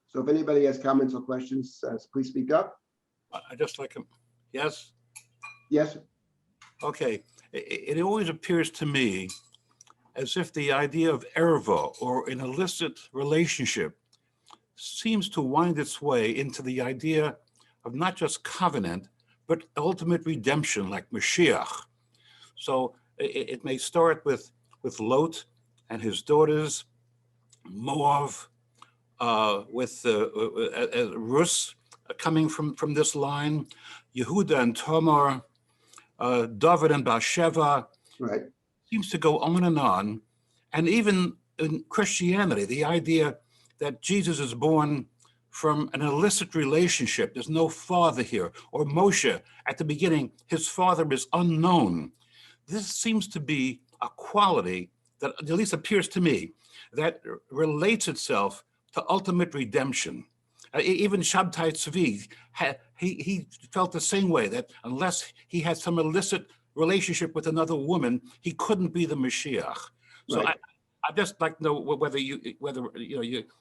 Speaker 2: So if anybody has comments or questions, please speak up.
Speaker 4: I just like him. Yes?
Speaker 2: Yes?
Speaker 4: Okay. It always appears to me as if the idea of erva, or an illicit relationship, seems to wind its way into the idea of not just covenant, but ultimate redemption, like Mashiach. So it may start with Lot and his daughters, Moab, with Ruth coming from this line, Yehuda and Tamar, David and Beersheba.
Speaker 2: Right.
Speaker 4: Seems to go on. And even in Christianity, the idea that Jesus is born from an illicit relationship, there's no father here, or Moshe, at the beginning, his father is unknown. This seems to be a quality that at least appears to me that relates itself to ultimate redemption. Even Shabtai Tzvi, he felt the same way, that unless he had some illicit relationship with another woman, he couldn't be the Mashiach. So
Speaker 2: Right.
Speaker 4: I just like to know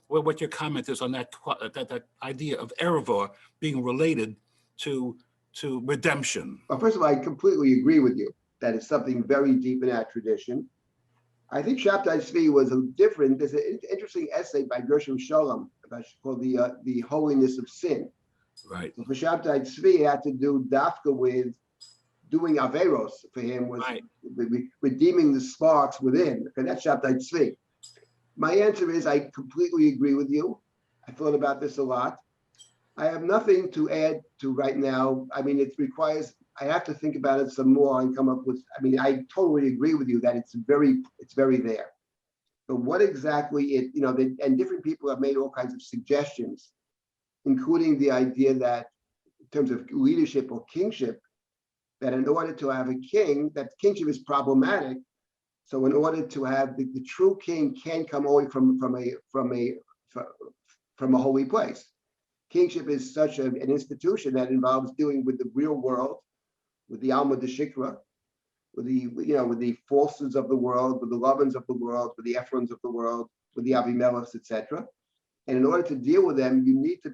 Speaker 4: what your comment is on that idea of erva being related to redemption.
Speaker 2: Well, first of all, I completely agree with you that it's something very deep in our tradition. I think Shabtai Tzvi was different. There's an interesting essay by Gershom Sholem called the Holiness of Sin.
Speaker 4: Right.
Speaker 2: So for Shabtai Tzvi, he had to do dafka with doing averos. For him was
Speaker 4: Right.
Speaker 2: redeeming the sparks within. Okay, that's Shabtai Tzvi. My answer is I completely agree with you. I thought about this a lot. I have nothing to add to right now. I mean, it requires, I have to think about it some more and come up with, I mean, I totally agree with you that it's very there. But what exactly it, and different people have made all kinds of suggestions, including the idea that in terms of leadership or kingship, that in order to have a king, that kingship is problematic. So in order to have the true king can't come only from a holy place. Kingship is such an institution that involves dealing with the real world, with the Alma de Shikra, with the falsehoods of the world, with the Lovins of the world, with the Ephrons of the world, with the Avimelechs, etc. And in order to deal with them, you need to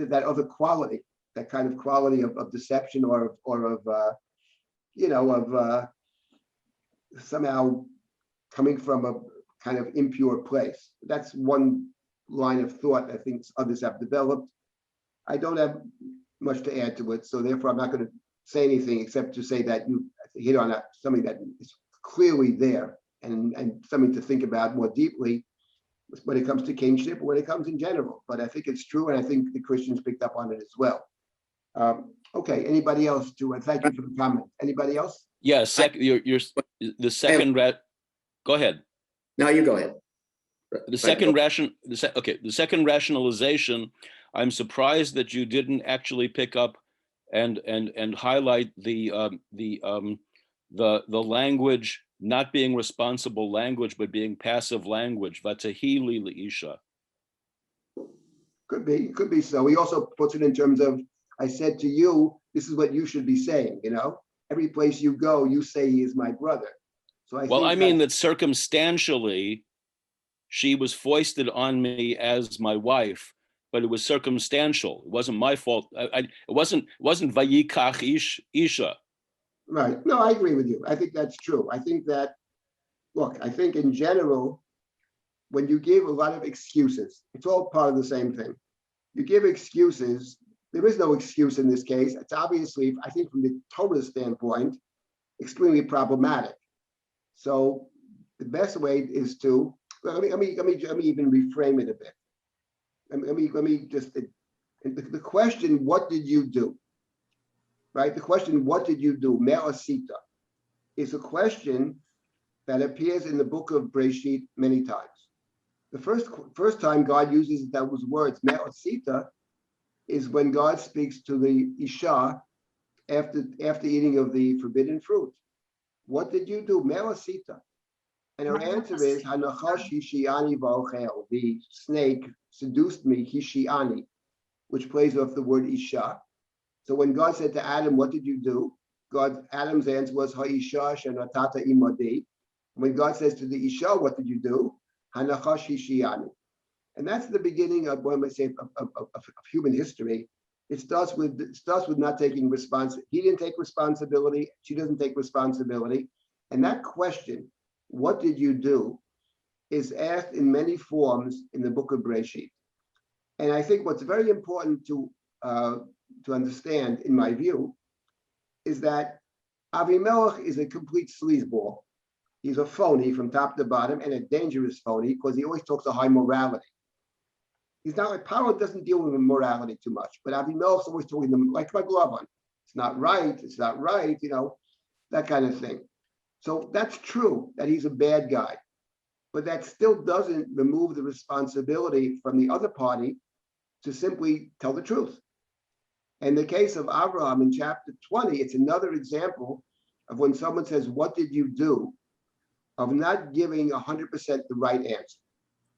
Speaker 2: that other quality, that kind of quality of deception or of somehow coming from a kind of impure place. That's one line of thought I think others have developed. I don't have much to add to it, so therefore I'm not going to say anything except to say that you hit on something that is clearly there and something to think about more deeply when it comes to kingship, when it comes in general. But I think it's true, and I think the Christians picked up on it as well. Okay, anybody else thank you for the comment. Anybody else?
Speaker 3: Yeah, the second go ahead.
Speaker 5: No, you go ahead.
Speaker 3: The second rationalization, I'm surprised that you didn't actually pick up and highlight the language not being responsible language, but being passive language. Vatahili leisha.
Speaker 2: Could be so. He also puts it in terms of, I said to you, this is what you should be saying, Every place you go, you say he is my brother. So I
Speaker 3: mean that circumstantially, she was foisted on me as my wife, but it was circumstantial. It wasn't my fault. It wasn't vayikach isha.
Speaker 2: Right. No, I agree with you. I think that's true. I think that, look, I think in general, when you give a lot of excuses, it's all part of the same thing. You give excuses. There is no excuse in this case. It's obviously, I think from the Torah standpoint, extremely problematic. So the best way is to, let me even reframe it a bit. Let me just, the question, what did you do? Right? The question, what did you do? Me'asita is a question that appears in the book of Bereshit many times. The first time God uses those words, me'asita, is when God speaks to the Isha after eating of the forbidden fruit. What did you do? Me'asita. And her answer is, Hanachash hishiani v'ochel. The snake seduced me, hishiani, which plays off the word Isha. So when God said to Adam, what did you do? Adam's answer was, Ha'isha shenatata imadi. When God says to the Isha, what did you do? Hanachash hishiani. And that's the beginning of, what am I saying, of human history. It starts with not taking responsibility. He didn't take responsibility. She doesn't take responsibility. And that question, what did you do, is asked in many forms in the book of Bereshit. And I think what's very important to understand, in my view, is that Avimelech is a complete sleazeball. He's a phony from top to bottom, and a dangerous phony, because he always talks a high morality. He's not like, Paro doesn't deal with morality too much, but Avimelech's always talking to them like Lavan. It's not right, that kind of thing. So that's true that he's a bad guy, but that still doesn't remove the responsibility from the other party to simply tell the truth. In the case of Avraham in chapter 20, it's another example of when someone says, what did you do? Of not giving 100% the right answer.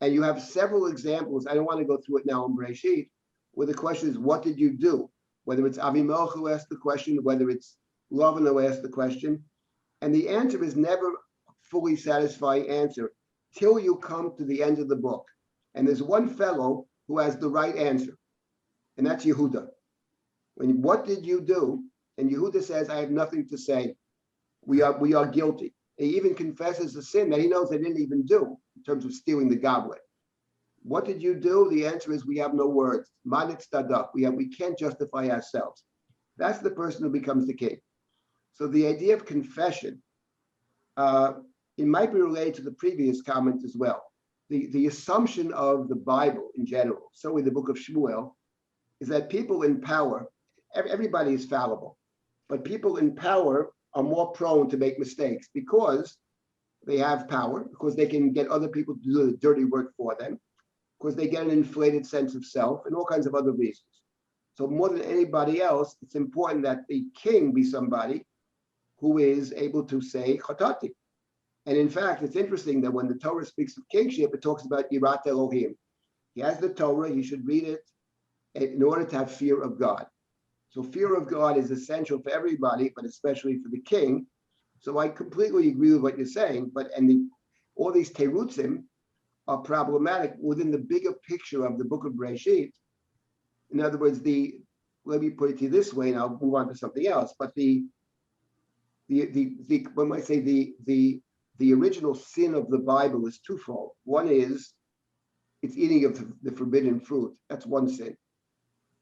Speaker 2: And you have several examples, I don't want to go through it now in Bereshit, where the question is, what did you do? Whether it's Avimelech who asked the question, whether it's Lavan who asked the question. And the answer is never a fully satisfying answer till you come to the end of the book. And there's one fellow who has the right answer, and that's Yehuda. What did you do? And Yehuda says, I have nothing to say. We are guilty. He even confesses a sin that he knows they didn't even do in terms of stealing the goblet. What did you do? The answer is, we have no words. Manit stadak. We can't justify ourselves. That's the person who becomes the king. So the idea of confession, it might be related to the previous comment as well. The assumption of the Bible in general, so in the book of Shmuel, is that people in power, everybody is fallible, but people in power are more prone to make mistakes because they have power, because they can get other people to do the dirty work for them, because they get an inflated sense of self, and all kinds of other reasons. So more than anybody else, it's important that the king be somebody who is able to say chatati. And in fact, it's interesting that when the Torah speaks of kingship, it talks about Yirat Elohim. He has the Torah, he should read it in order to have fear of God. So fear of God is essential for everybody, but especially for the king. So I completely agree with what you're saying, but all these terutzim are problematic within the bigger picture of the book of Bereshit. In other words, let me put it to you this way, and I'll move on to something else. But when I say the original sin of the Bible is twofold. One is it's eating of the forbidden fruit. That's one sin.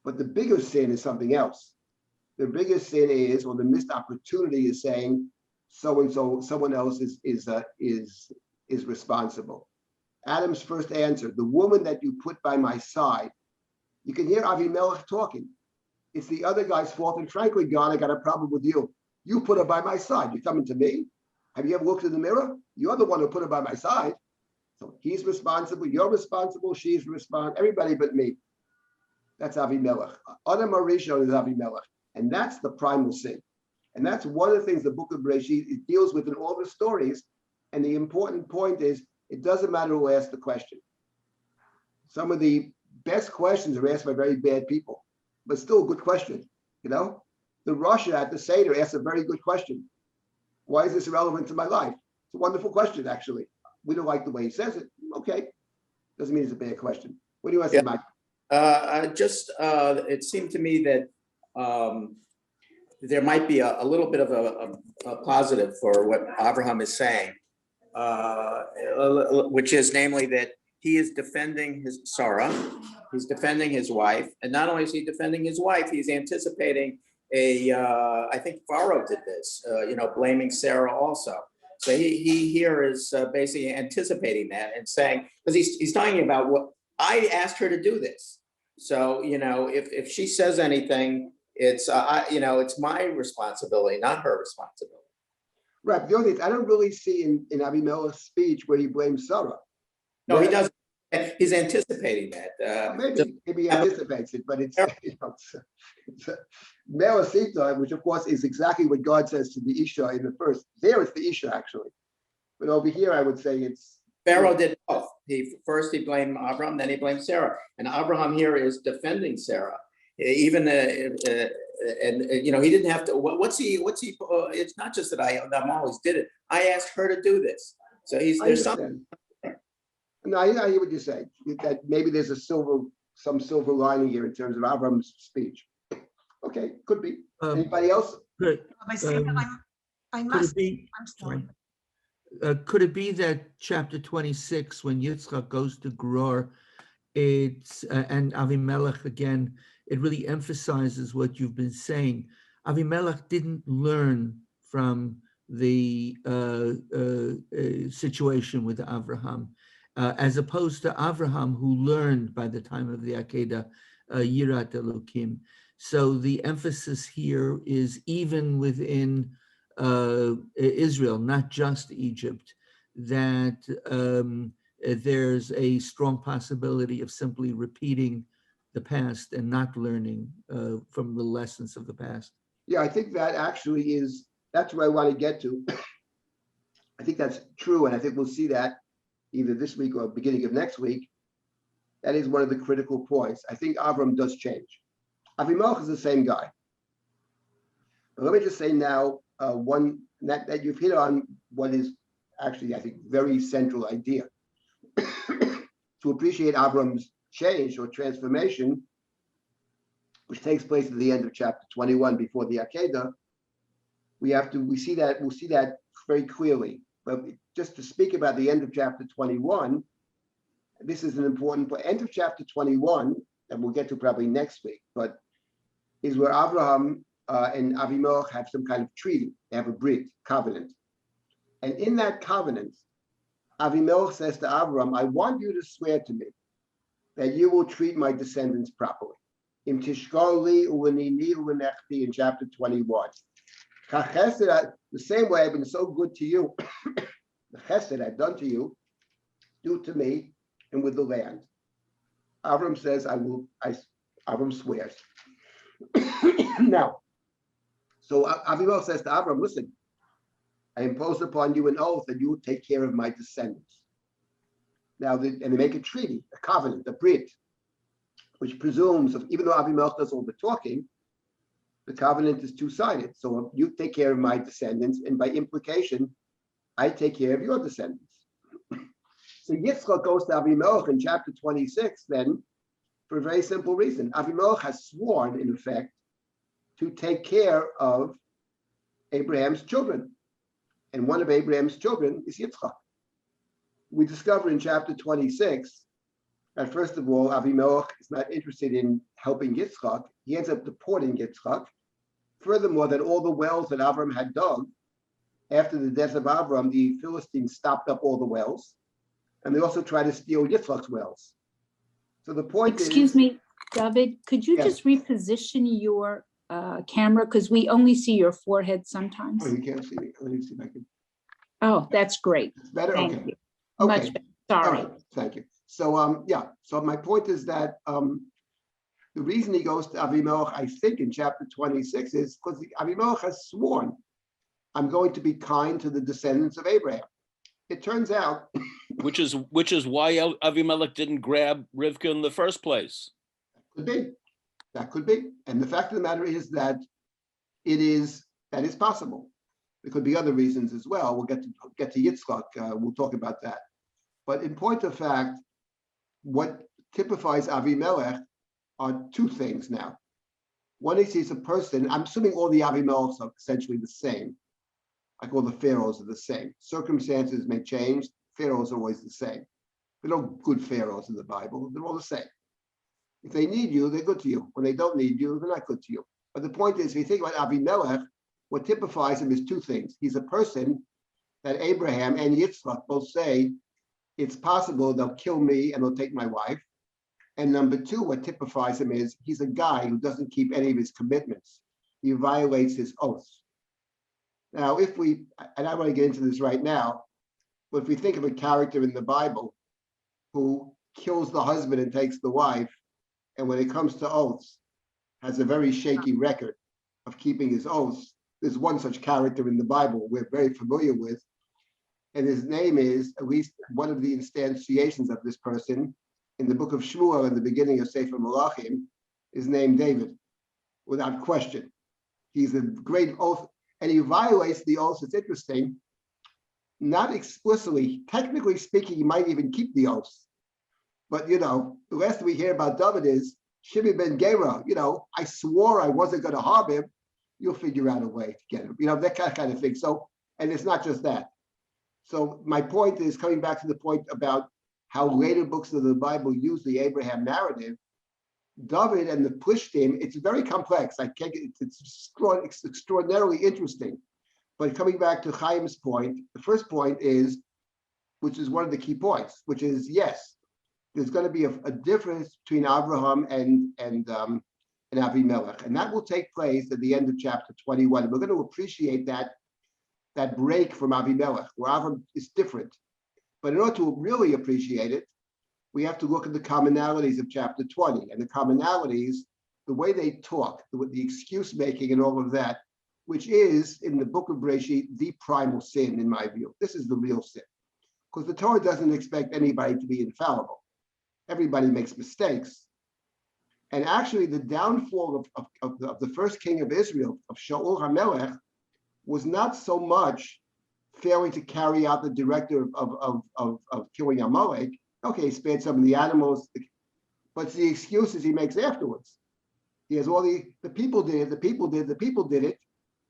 Speaker 2: But the bigger sin is something else. The biggest sin is, or the missed opportunity is saying so and so, someone else is responsible. Adam's first answer: the woman that you put by my side. You can hear Avimelech talking. It's the other guy's fault. And frankly, God, I got a problem with you. You put her by my side. You're coming to me. Have you ever looked in the mirror? You're the one who put her by my side. So he's responsible. You're responsible. She's responsible. Everybody but me. That's Avimelech. Adam Arishon is Avimelech. And that's the primal sin. And that's one of the things the book of Bereshit it deals with in all the stories. And the important point is, it doesn't matter who asked the question. Some of the best questions are asked by very bad people, but still a good question. You know, the Russia at the Seder asked a very good question. Why is this relevant to my life? It's a wonderful question, actually. We don't like the way he says it. Okay. Doesn't mean it's a bad question. What do you want to say, Mike?
Speaker 5: It seemed to me that there might be a little bit of a positive for what Avraham is saying, which is namely that he is defending his Sarah, he's defending his wife, and not only is he defending his wife, he's anticipating I think Pharaoh did this, blaming Sarah also. So he here is basically anticipating that and saying, because he's talking about what I asked her to do this. So, if she says anything, it's my responsibility, not her responsibility.
Speaker 2: Right. But the only thing I don't really see in Abimelech's speech where he blames Sarah.
Speaker 5: No, he doesn't. He's anticipating that.
Speaker 2: Maybe he anticipates it, but it's Melasita, which of course is exactly what God says to the Isha in the first. There it's the Isha actually, but over here I would say it's
Speaker 5: Pharaoh did both. First he blamed Abram, then he blamed Sarah, and Abraham here is defending Sarah. Even he didn't have to. What's he? It's not just that I'm always did it. I asked her to do this. So there's something.
Speaker 2: No, I hear what you're saying. That maybe there's some silver lining here in terms of Avram's speech. Okay, could be. Anybody else?
Speaker 6: I'm sorry. Could it be that chapter 26, when Yitzchak goes to Gerar, it's and Avimelech again, it really emphasizes what you've been saying. Avimelech didn't learn from the situation with Avraham, as opposed to Avraham, who learned by the time of the Akeidah, Yirat Elokim. So the emphasis here is even within Israel, not just Egypt, that there's a strong possibility of simply repeating the past and not learning from the lessons of the past.
Speaker 2: Yeah, I think that actually that's where I want to get to. I think that's true, and I think we'll see that either this week or beginning of next week. That is one of the critical points. I think Avram does change. Avimelech is the same guy. But let me just say now, one that you've hit on what is actually, I think, very central idea. To appreciate Avram's change or transformation, which takes place at the end of chapter 21 before the Akeidah, we'll see that very clearly. But just to speak about the end of chapter 21, this is an important point. End of chapter 21, and we'll get to probably next week, but is where Avraham and Avimelech have some kind of treaty. They have a brit, covenant. And in that covenant, Avimelech says to Avraham, I want you to swear to me that you will treat my descendants properly. In Tishkar li u'anini u'anechti in chapter 21. The same way I've been so good to you, the chesed I've done to you, do to me and with the land. Avram says, Avram swears. Now, so Avimelech says to Abram, listen, I impose upon you an oath that you will take care of my descendants. Now, and they make a treaty, a covenant, a brit, which presumes, even though Avimelech does all the talking, the covenant is two-sided. So you take care of my descendants, and by implication, I take care of your descendants. So Yitzchak goes to Avimelech in chapter 26 then, for a very simple reason. Avimelech has sworn, in effect, to take care of Abraham's children. And one of Abraham's children is Yitzchak. We discover in chapter 26 that, first of all, Avimelech is not interested in helping Yitzchak. He ends up deporting Yitzchak. Furthermore, that all the wells that Avram had dug, after the death of Avram, the Philistines stopped up all the wells. And they also tried to steal Yitzchak's wells. So the point is—
Speaker 7: Excuse me, David, could you
Speaker 2: Yes.
Speaker 7: just reposition your camera? Because we only see your forehead sometimes.
Speaker 2: Oh, you can't see me. Let me see if I can.
Speaker 7: Oh, that's great.
Speaker 2: It's better?
Speaker 7: Thank
Speaker 2: Okay.
Speaker 7: you.
Speaker 2: Okay.
Speaker 7: Much better.
Speaker 2: All
Speaker 7: Sorry.
Speaker 2: right. Thank you. So, yeah. So my point is that the reason he goes to Avimelech, I think, in chapter 26 is because Avimelech has sworn, I'm going to be kind to the descendants of Abraham. It turns out—
Speaker 3: Which is why Avimelech didn't grab Rivka in the first place.
Speaker 2: Could be. That could be. And the fact of the matter is that that is possible. There could be other reasons as well. We'll get to Yitzchak. We'll talk about that. But in point of fact, what typifies Avimelech are two things now. One is he's a person— I'm assuming all the Avimelechs are essentially the same. Like all the pharaohs are the same. Circumstances may change. Pharaohs are always the same. There are no good pharaohs in the Bible. They're all the same. If they need you, they're good to you. When they don't need you, they're not good to you. But the point is, if you think about Avimelech, what typifies him is two things. He's a person that Abraham and Yitzchak both say, it's possible they'll kill me and they'll take my wife. And number two, what typifies him is he's a guy who doesn't keep any of his commitments. He violates his oaths. Now, if we— and I want to get into this right now, but if we think of a character in the Bible who kills the husband and takes the wife, and when it comes to oaths, has a very shaky record of keeping his oaths, there's one such character in the Bible we're very familiar with, and his name is— at least one of the instantiations of this person in the book of Shmuel in the beginning of Sefer Malachim is named David, without question. He's a great oath, and he violates the oaths. It's interesting, not explicitly, technically speaking, he might even keep the oaths. But, the last we hear about David is Shimi ben Gera, I swore I wasn't going to harm him. You'll figure out a way to get him, that kind of thing. So, and it's not just that. So my point is, coming back to the point about how later books of the Bible use the Abraham narrative, David and the Plishtim, it's very complex. It's extraordinarily interesting. But coming back to Chaim's point, the first point is, which is one of the key points, which is, yes, there's going to be a difference between Avraham and Avimelech, and that will take place at the end of chapter 21. And we're going to appreciate that break from Avimelech, where Avram is different. But in order to really appreciate it, we have to look at the commonalities of chapter 20. And the commonalities, the way they talk, the excuse making and all of that, which is, in the book of Bereshit, the primal sin, in my view. This is the real sin. Because the Torah doesn't expect anybody to be infallible. Everybody makes mistakes. And actually, the downfall of the first king of Israel, of Shaul HaMelech, was not so much failing to carry out the directive of killing Amalek. Okay, he spared some of the animals, but it's the excuses he makes afterwards. He has all the people did it, the people did it.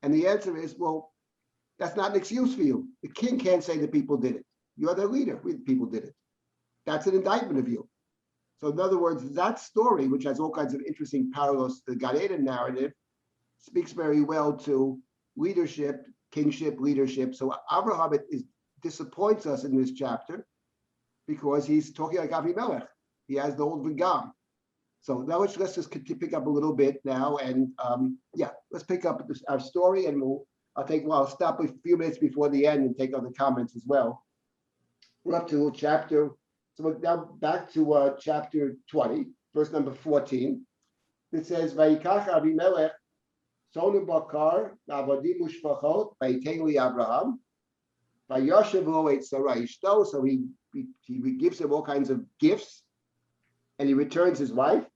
Speaker 2: And the answer is, well, that's not an excuse for you. The king can't say the people did it. You're the leader, the people did it. That's an indictment of you. So in other words, that story, which has all kinds of interesting parallels to the Gan Eden narrative, speaks very well to leadership, kingship, leadership. So Avraham disappoints us in this chapter because he's talking like Avimelech. He has the old V'gam. So now let's just pick up a little bit now, and let's pick up our story, and I'll stop a few minutes before the end and take other comments as well. We're up to chapter. So we're now back to chapter 20, verse number 14. It says, Vayikach Avimelech, Sonu Bakar, Avodim Ushpachot, Vayitenu Avraham, Vayoshevu et Sarah Ishto. So he gives him all kinds of gifts, and he returns his wife.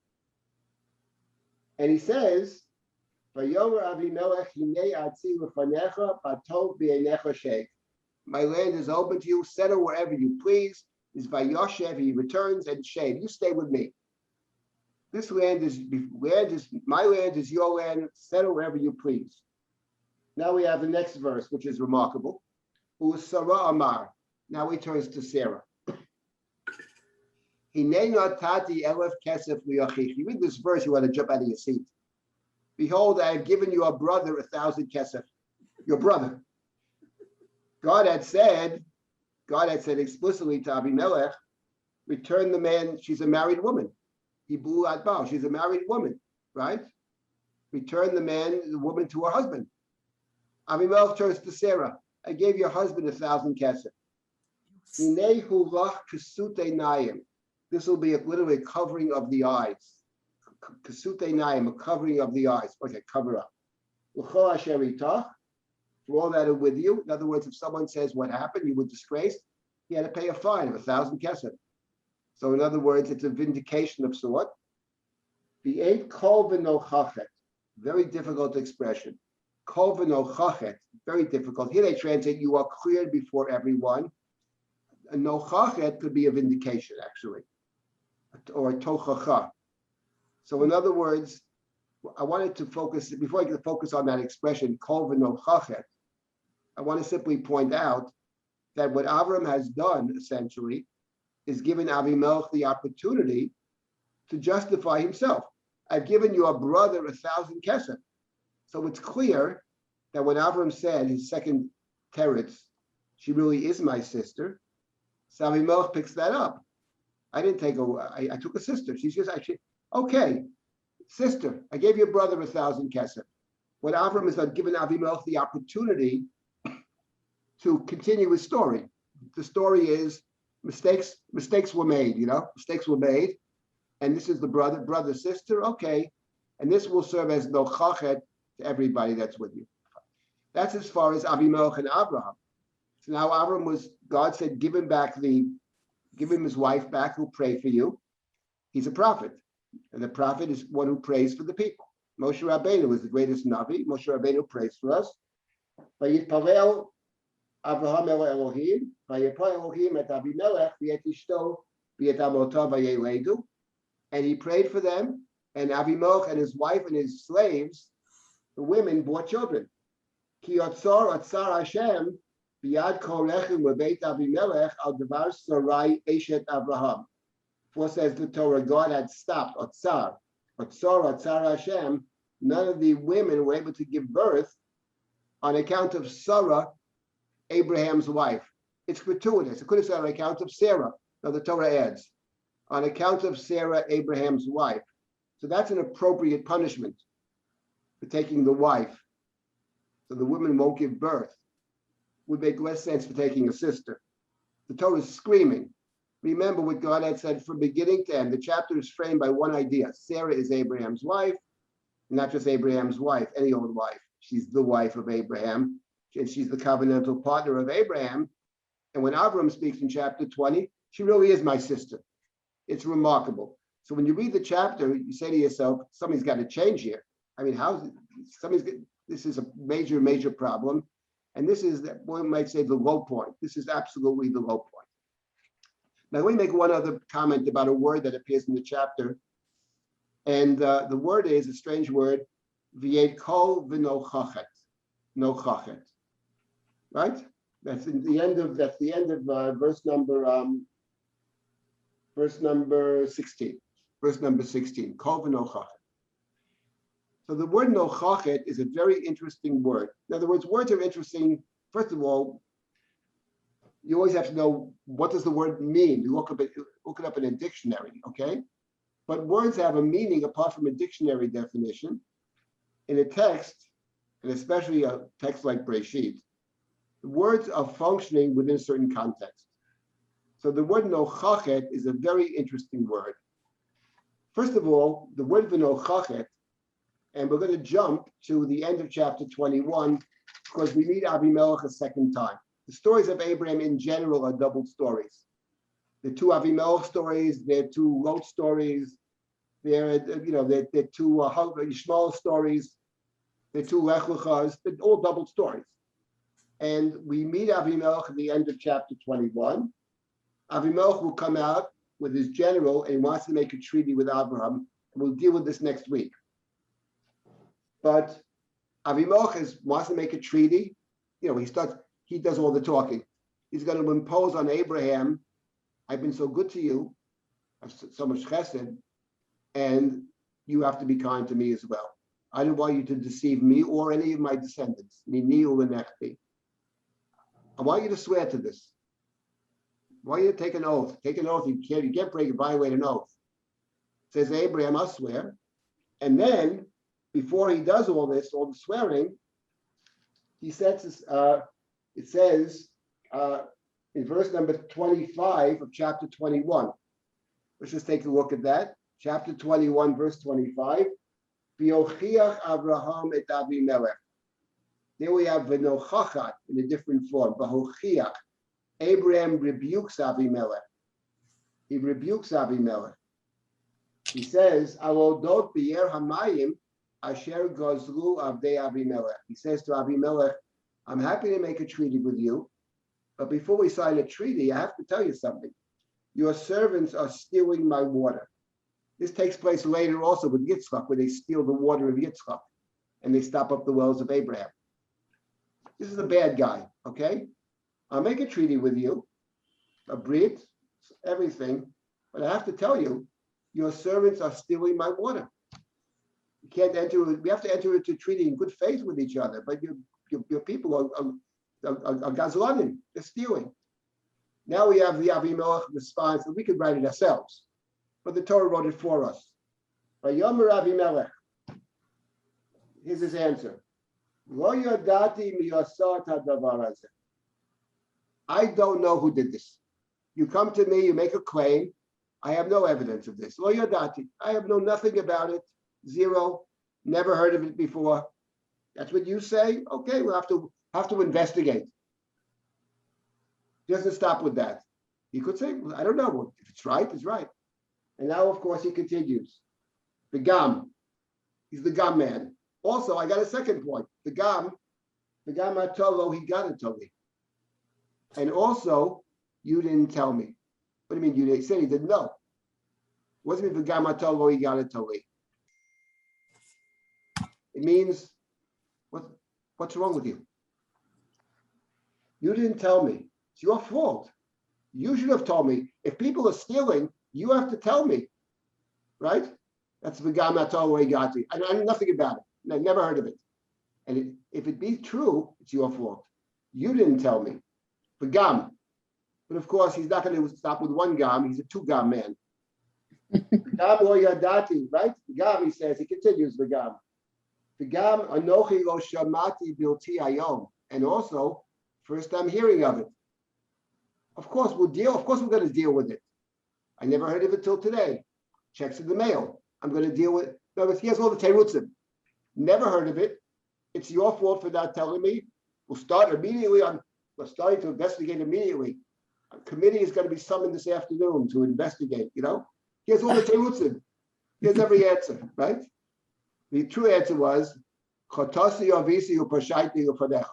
Speaker 2: And he says, Vayomer Avimelech Hinei Atzi Lefanecha Batov B'Einecha Sheikh. My land is open to you. Settle wherever you please. Is Vayoshev. He returns and Sheikh. You stay with me. This land is my land is your land. Settle wherever you please. Now we have the next verse, which is remarkable. Who is Sarah Amar? Now he turns to Sarah. Hinei natati elef kesef liyachichi. You read this verse, you want to jump out of your seat. Behold, I have given your brother 1,000 kesef. Your brother. God had said explicitly to Abimelech, return the man. She's a married woman. She's a married woman, right? Return the woman to her husband. Avimelech turns to Sarah. I gave your husband 1,000 kesef. This will be literally a covering of the eyes. Kasute naim, a covering of the eyes. Okay, cover up. For all that are with you. In other words, if someone says what happened, you were disgraced, he had to pay a fine of 1,000 kesef. So in other words, it's a vindication of sort. The 8 kol v'nochachet, very difficult expression. Kol v'nochachet, very difficult. Here they translate, you are cleared before everyone. A nochachet could be a vindication, actually, or a tochacha. So in other words, I wanted to focus, before I get focus on that expression, kol v'nochachet, I want to simply point out that what Avram has done, essentially, is given Avimelech the opportunity to justify himself. I've given your brother 1,000 kesef. So it's clear that when Avram said his second teretz, she really is my sister, so Avimelech picks that up. I took a sister. She's just actually, okay, sister, I gave your brother 1,000 kesef. What Avram has done, given Avimelech the opportunity to continue his story. The story is mistakes were made, mistakes were made. And this is the brother, sister, okay. And this will serve as nochachet to everybody that's with you. That's as far as Avimelech and Avraham. So now God said, give him his wife back who'll pray for you. He's a prophet. And the prophet is one who prays for the people. Moshe Rabbeinu is the greatest Navi. Moshe Rabbeinu prays for us. Vayitpalel Avraham el Elohim, Vayipal Elohim et Avimelech v'et ishto v'et amotav v'yeledu. And he prayed for them, and Avimelech and his wife and his slaves, the women, bore children. Ki otzar Hashem b'yad kol rechem v'beit Avimelech al devar Sarai eshet Avraham. For says the Torah, God had stopped otzar Hashem. None of the women were able to give birth on account of Sarah, Abraham's wife. It's gratuitous. It could have said on account of Sarah. Now the Torah adds, on account of Sarah, Abraham's wife. So that's an appropriate punishment for taking the wife. So the woman won't give birth. Would make less sense for taking a sister. The Torah is screaming. Remember what God had said from beginning to end. The chapter is framed by one idea. Sarah is Abraham's wife, not just Abraham's wife, any old wife. She's the wife of Abraham, and she's the covenantal partner of Abraham. And when Abram speaks in chapter 20, she really is my sister. It's remarkable. So when you read the chapter, you say to yourself, something's got to change here. I mean, this is a major, major problem. And this is, one might say, the low point. This is absolutely the low point. Now, let me make one other comment about a word that appears in the chapter. And the word is a strange word, v'yed kol v'nochachet, nochachet, right? That's the end of verse number 16. Verse number 16, kol v'nochachet. So the word nochachet is a very interesting word. In other words, words are interesting. First of all, you always have to know, what does the word mean? You look it up in a dictionary, okay? But words have a meaning apart from a dictionary definition. In a text, and especially a text like Beersheba, the words are functioning within a certain context. So the word nochachet is a very interesting word. First of all, the word v'nochachet, and we're going to jump to the end of chapter 21 because we meet Avimelech a second time. The stories of Abraham in general are double stories. The two Avimelech stories, they're two Lot stories, they're two Yishmael stories, they're two Lech Lechas, they're all double stories. And we meet Avimelech at the end of chapter 21. Avimelech will come out with his general and he wants to make a treaty with Avraham, and we'll deal with this next week. But Avimelech wants to make a treaty. He does all the talking. He's going to impose on Abraham, I've been so good to you, I've so much chesed, and you have to be kind to me as well. I don't want you to deceive me or any of my descendants. I want you to swear to this. I want you to take an oath. Take an oath. You can't violate an oath. Says Abraham, I'll swear. And then, before he does all this, all the swearing, he says, it says in verse number 25 of chapter 21. Let's just take a look at that. Chapter 21, verse 25. V'yochiach Avraham et Avimelech. There we have v'nochachat in a different form. V'hochiach. Abraham rebukes Avimelech. He rebukes Avimelech. He says, Alodot b'yer hamayim asher gozlu avdei Avimelech. He says to Avimelech, I'm happy to make a treaty with you, but before we sign a treaty, I have to tell you something. Your servants are stealing my water. This takes place later also with Yitzchak, where they steal the water of Yitzchak and they stop up the wells of Abraham. This is a bad guy, okay? I'll make a treaty with you, a brit, everything, but I have to tell you, your servants are stealing my water. We can't enter. We have to enter into a treaty in good faith with each other, but your people are gazlanim, they're stealing. Now we have the Avimelech response that we could write it ourselves, but the Torah wrote it for us. Vayomer Avimelech. Here's his answer. Lo yadati miyasat hadavar hazeh. I don't know who did this. You come to me, you make a claim. I have no evidence of this. Lo yadati. I have known nothing about it. Zero. Never heard of it before. That's what you say? Okay, we'll have to investigate. He doesn't stop with that. He could say, well, I don't know. If it's right, it's right. And now, of course, he continues. The Gam. He's the Gam man. Also, I got a second point. The Gam Atolo, he got it to me. And also, you didn't tell me. What do you mean you didn't say? He didn't know. What does it mean, the Gam Atolo, he got it to me? It means, what's wrong with you? You didn't tell me. It's your fault. You should have told me. If people are stealing, you have to tell me, right? That's the Gam Atolo, he got it. I know nothing about it. I never heard of it. And if it be true, it's your fault. You didn't tell me. The Gam. But of course, he's not going to stop with one Gam. He's a two Gam man. Gam lo yadati, right? The Gam, he says, he continues the Gam. The Gam anochi lo shamati bilti hayom. And also, first I'm hearing of it. Of course, we're going to deal with it. I never heard of it till today. Checks in the mail. I'm going to deal with it. No, but here's all the terutzim. Never heard of it. It's your fault for not telling me. We'll start immediately we're starting to investigate immediately. A committee is going to be summoned this afternoon to investigate, Here's all the terutzim. Here's every answer, right? The true answer was, Chotasi avisi upashaiti ufadecha.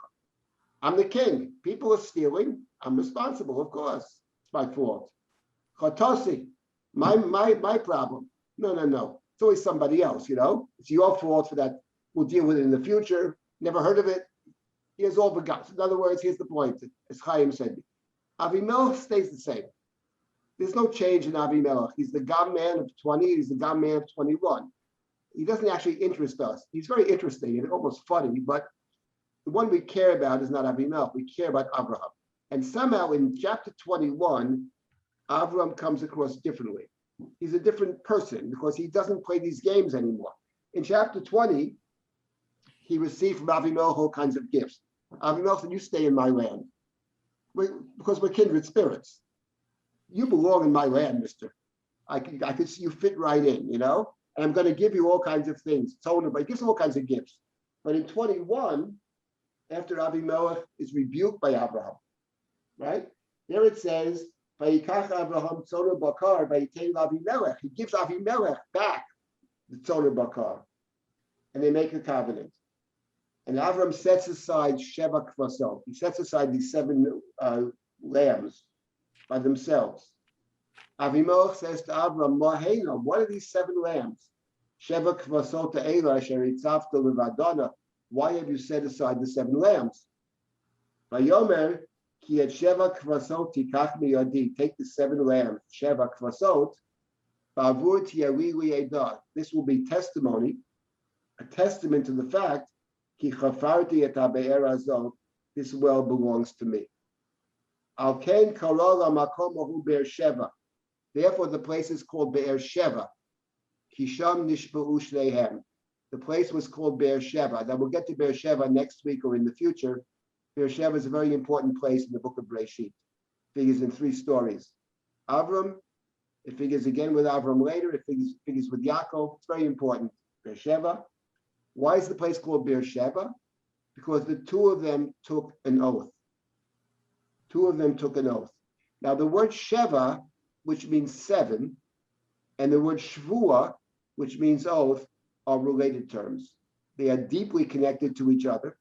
Speaker 2: I'm the king. People are stealing. I'm responsible, of course. It's my fault. Chotasi, my problem. No. It's always somebody else, It's your fault for that. We'll deal with it in the future. Never heard of it. Here's all the guts. In other words, here's the point, as Chaim said. Avimelech stays the same. There's no change in Avimelech. He's the Gam man of 20. He's the Gam man of 21. He doesn't actually interest us. He's very interesting and almost funny, but the one we care about is not Avimelech. We care about Avraham. And somehow in chapter 21, Avraham comes across differently. He's a different person because he doesn't play these games anymore. In chapter 20, he received from Avimelech all kinds of gifts. Avimelech said, you stay in my land. Because we're kindred spirits. You belong in my land, mister. I could see you fit right in, and I'm going to give you all kinds of things. But he gives all kinds of gifts. But in 21, after Avimelech is rebuked by Avraham, right? There it says, Vayikach Avraham tzona bakar vayitein Avimelech. He gives Avimelech back the tzona bakar, and they make a covenant. And Avram sets aside Sheva Kvasot. He sets aside these 7 lambs by themselves. Avimelech says to Avram, Mahena, what are these 7 lambs? Sheva Kvasot Eila Asher Itzavta Levadana. Why have you set aside the 7 lambs? Vayomer Ki et Sheva Kvasot Tikach Miyadi. Take the 7 lambs, Sheva Kvasot, Bavur Tiarili Edah. This will be testimony, a testament to the fact Ki chafarti et habe'er hazot, this well belongs to me. Al ken karola makom ahu Beersheba. Therefore, the place is called Beersheba. Ki sham nishba'u shleihem. The place was called Beersheba. Now we'll get to Beersheba next week or in the future. Beersheba is a very important place in the book of Bereshit. It figures in 3 stories. Avram, it figures again with Avram later. It figures with Yaakov. It's very important. Beersheba. Why is the place called Beersheba? Because the 2 of them took an oath. 2 of them took an oath. Now the word Sheva, which means 7, and the word Shvua, which means oath, are related terms. They are deeply connected to each other.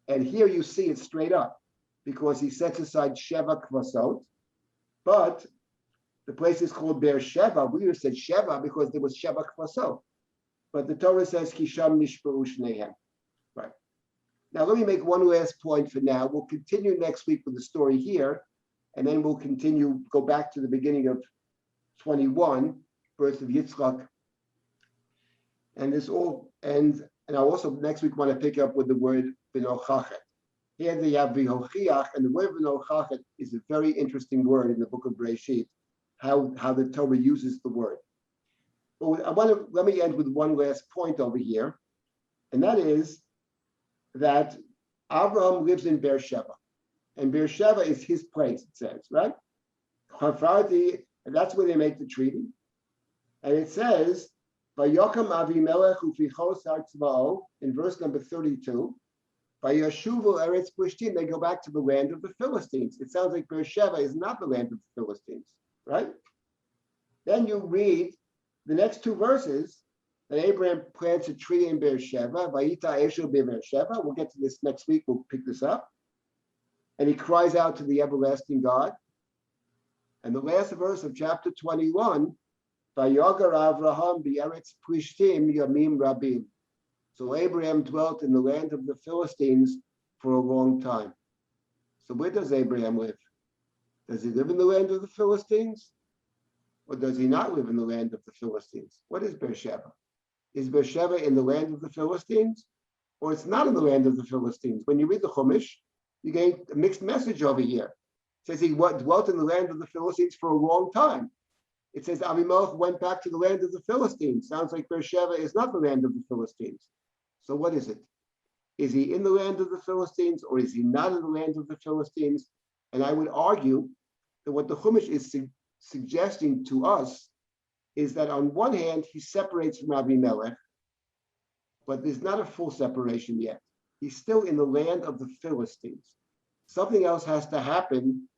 Speaker 2: And here you see it straight up, because he sets aside Sheva Kvasot, but the place is called Beersheba. We would have said Sheva because there was Sheva Kvasot. But the Torah says, Kisham nishba'u shnehem. Right. Now, let me make one last point for now. We'll continue next week with the story here, and then we'll go back to the beginning of 21, birth of Yitzchak. And this all ends, and I also next week want to pick up with the word v'nochachet. Here they have v'hochiach, and the word v'nochachet is a very interesting word in the book of Bereshit, how the Torah uses the word. But let me end with one last point over here, and that is that Avraham lives in Beersheba, and Beersheba is his place, it says, right? And that's where they make the treaty. And it says, Vayokam Avimelech ufichos hartzva'o, in verse number 32, Vayashuvu eretz Plishtim, they go back to the land of the Philistines. It sounds like Beersheba is not the land of the Philistines, right? Then you read the next 2 verses, that Abraham plants a tree in Beersheba, Vayita Eshu Beersheba. We'll get to this next week, we'll pick this up. And he cries out to the everlasting God. And the last verse of chapter 21, Vayogar Avraham Be'eretz Plishtim Yamim Rabim. So Abraham dwelt in the land of the Philistines for a long time. So where does Abraham live? Does he live in the land of the Philistines? Or does he not live in the land of the Philistines? What is Beersheba? Is Beersheba in the land of the Philistines? Or it's not in the land of the Philistines? When you read the Chumash, you get a mixed message over here. It says he dwelt in the land of the Philistines for a long time. It says Avimelech went back to the land of the Philistines. Sounds like Beersheba is not the land of the Philistines. So what is it? Is he in the land of the Philistines or is he not in the land of the Philistines? And I would argue that what the Chumash is suggesting to us is that on one hand, he separates from Avimelech, but there's not a full separation yet. He's still in the land of the Philistines. Something else has to happen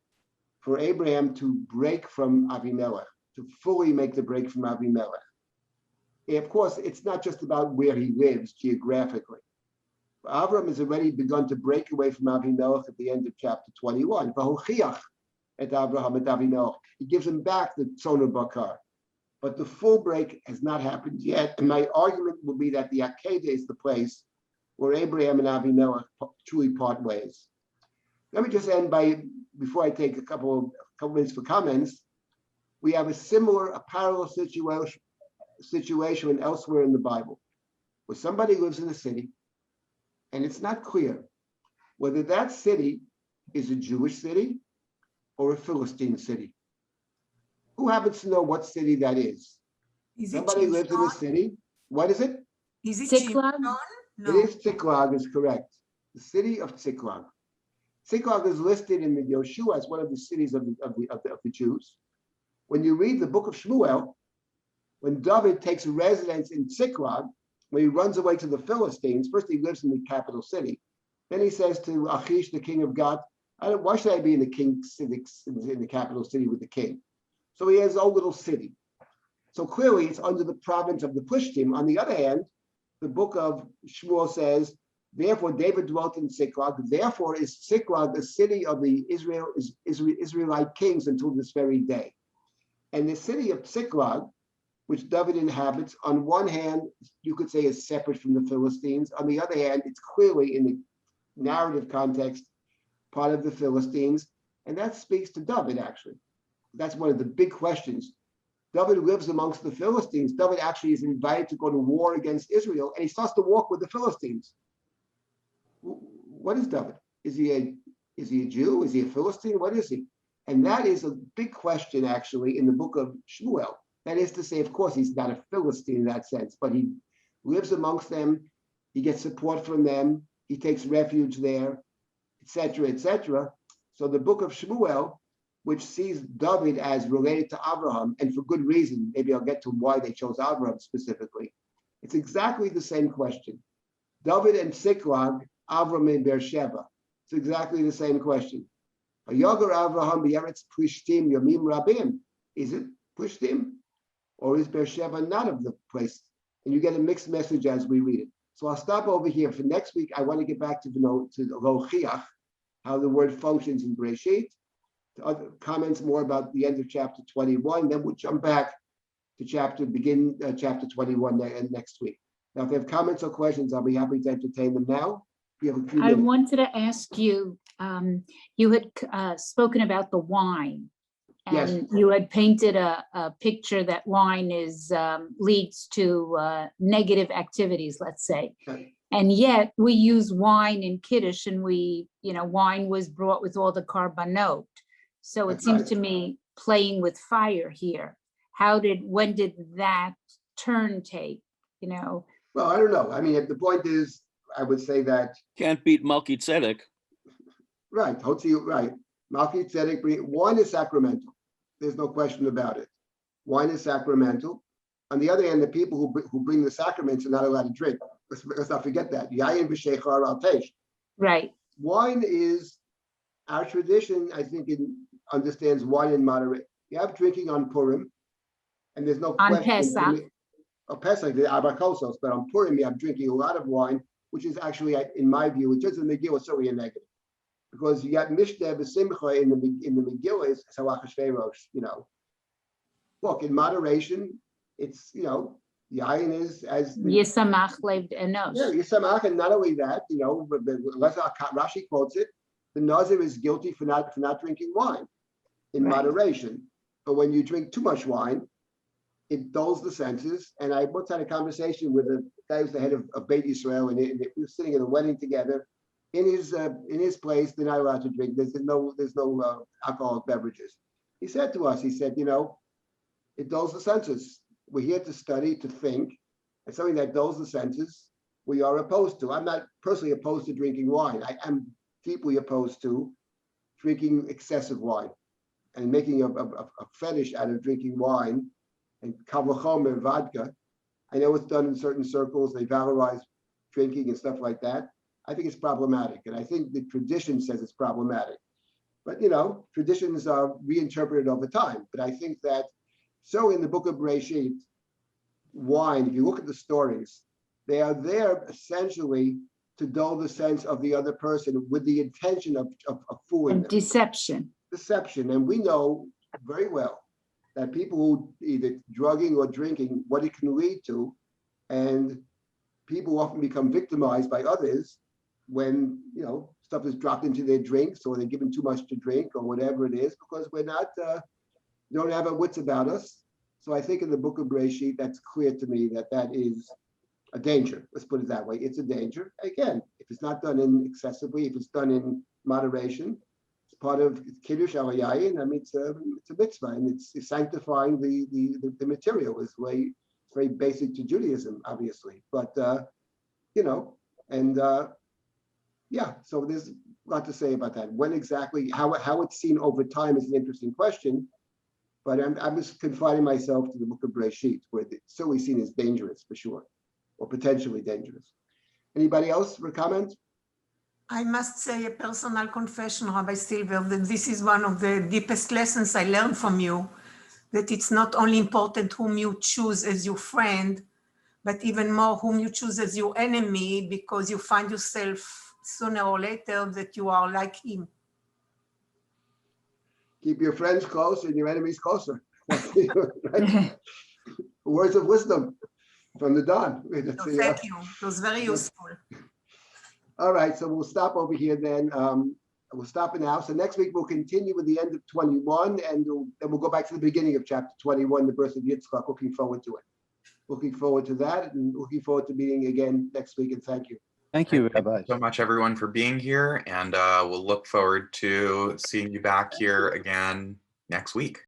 Speaker 2: for Abraham to break from Avimelech, to fully make the break from Avimelech. Of course, it's not just about where he lives geographically. Avram has already begun to break away from Avimelech at the end of chapter 21. V'hochiach et Avraham et Avimelech. He gives him back the tzona bakar. But the full break has not happened yet. And my argument will be that the Akeidah is the place where Abraham and Avimelech truly part ways. Let me just end before I take a couple minutes for comments, we have a parallel situation elsewhere in the Bible, where somebody lives in a city, and it's not clear whether that city is a Jewish city or a Philistine city. Who happens to know what city that is? Somebody lives in a city. What is it?
Speaker 8: Is it
Speaker 7: Ziklag?
Speaker 8: No.
Speaker 2: It is Ziklag, is correct. The city of Ziklag. Ziklag is listed in the Yoshua as one of the cities of the Jews. When you read the book of Shmuel, When David takes residence in Ziklag, when he runs away to the Philistines, first he lives in the capital city. Then he says to Achish, the king of Gath, why should I be in the king's city, in the capital city with the king? So he has his own little city. So clearly it's under the province of the Plishtim. On the other hand, the book of Shmuel says, therefore David dwelt in Ziklag, therefore is Ziklag the city of the Israelite kings until this very day. And the city of Ziklag, which David inhabits, on one hand, you could say is separate from the Philistines. On the other hand, it's clearly in the narrative context, part of the Philistines. And that speaks to David, actually. That's one of the big questions. David lives amongst the Philistines. David actually is invited to go to war against Israel, and he starts to walk with the Philistines. What is David? Is he a Jew? Is he a Philistine? What is he? And that is a big question, actually, in the book of Shmuel. That is to say, of course, he's not a Philistine in that sense, but he lives amongst them. He gets support from them. He takes refuge there, etc., etc. So the book of Shmuel, which sees David as related to Avraham, and for good reason, maybe I'll get to why they chose Avraham specifically. It's exactly the same question. David and Ziklag, Avram and Beersheba. It's exactly the same question. Vayogar Avraham b'eretz Plishtim yomim rabim. Is it Plishtim? Or is Beersheba not of the place? And you get a mixed message as we read it. So I'll stop over here. For next week, I want to get back to Lochiach, how the word functions in Bereshit. To other comments more about the end of chapter 21. Then we'll jump back to chapter 21 next week. Now, if you have comments or questions, I'll be happy to entertain them now. We have a few minutes.
Speaker 7: I wanted to ask you, you had spoken about the wine. And
Speaker 2: Yes.
Speaker 7: you had painted a picture that wine is leads to negative activities, let's say.
Speaker 2: Okay.
Speaker 7: And yet we use wine in Kiddush, and wine was brought with all the karbanot. So it
Speaker 2: That's
Speaker 7: seems
Speaker 2: right.
Speaker 7: to me playing with fire here. When did that turn take,
Speaker 2: Well, I don't know. I mean, the point is, I would say that,
Speaker 3: Can't beat Melchizedek.
Speaker 2: right, right. Melchizedek, wine is sacramental. There's no question about it. Wine is sacramental. On the other hand, the people who bring the sacraments are not allowed to drink. Let's not forget that. Yayin v'sheichar al teish.
Speaker 7: right?
Speaker 2: Wine is, our tradition, I think, understands wine in moderate. You have drinking on Purim, and there's no
Speaker 7: On
Speaker 2: question.
Speaker 7: Pesach.
Speaker 2: Pesach, the Abakosos, but on Purim, you have drinking a lot of wine, which is actually, in my view, in terms of the Megillah, it's certainly a negative. Because you got Mishneh v'Simcha in the Megillah is Salach. Look, in moderation, it's, Yayin is as
Speaker 7: Yisamach lev enosh.
Speaker 2: yeah, Yisamach, and not only that, but Rashi quotes it, the Nazir is guilty for not drinking wine in
Speaker 7: Right.
Speaker 2: moderation. But when you drink too much wine, it dulls the senses. And I once had a conversation with a guy who's the head of Beit Yisrael, and we were sitting at a wedding together. In his place, they're not allowed to drink. There's no alcoholic beverages. He said to us, it dulls the senses. We're here to study, to think, and something that dulls the senses, we are opposed to. I'm not personally opposed to drinking wine. I am deeply opposed to drinking excessive wine and making a fetish out of drinking wine and kavachom and vodka. I know it's done in certain circles. They valorize drinking and stuff like that. I think it's problematic, and I think the tradition says it's problematic. But traditions are reinterpreted over time. But I think that so in the book of Bereshit, wine, if you look at the stories, they are there essentially to dull the sense of the other person with the intention of fooling them.
Speaker 7: Deception.
Speaker 2: Deception. And we know very well that people who either drugging or drinking, what it can lead to, and people often become victimized by others when stuff is dropped into their drinks, or they're given too much to drink, or whatever it is, because we're not don't have our wits about us. So I think in the book of Bereshit, that's clear to me that is a danger. Let's put it that way. It's a danger. Again, if it's not done in excessively, if it's done in moderation, it's part of Kiddush al Yayin. I mean, it's a mitzvah, and it's sanctifying the material. It's very basic to Judaism, obviously. But so there's a lot to say about that. When exactly, how it's seen over time is an interesting question. But I'm just confining myself to the book of Bereshit, where it's certainly seen as dangerous for sure, or potentially dangerous. Anybody else for comment?
Speaker 8: I must say a personal confession, Rabbi Silber, that this is one of the deepest lessons I learned from you, that it's not only important whom you choose as your friend, but even more whom you choose as your enemy, because you find yourself sooner or later that you are like him.
Speaker 2: Keep your friends close and your enemies closer. Right? Words of wisdom from the Don.
Speaker 8: So thank you. It was very useful.
Speaker 2: All right, so we'll stop over here then. We'll stop it now. So next week we'll continue with the end of 21, and then we'll go back to the beginning of chapter 21, the birth of Yitzchak. Looking forward to it. Looking forward to that, and looking forward to meeting again next week. And thank you.
Speaker 9: Thank you,
Speaker 1: Thank
Speaker 9: Rabbi.
Speaker 1: you so much, everyone, for being here, and we'll look forward to seeing you back here again next week.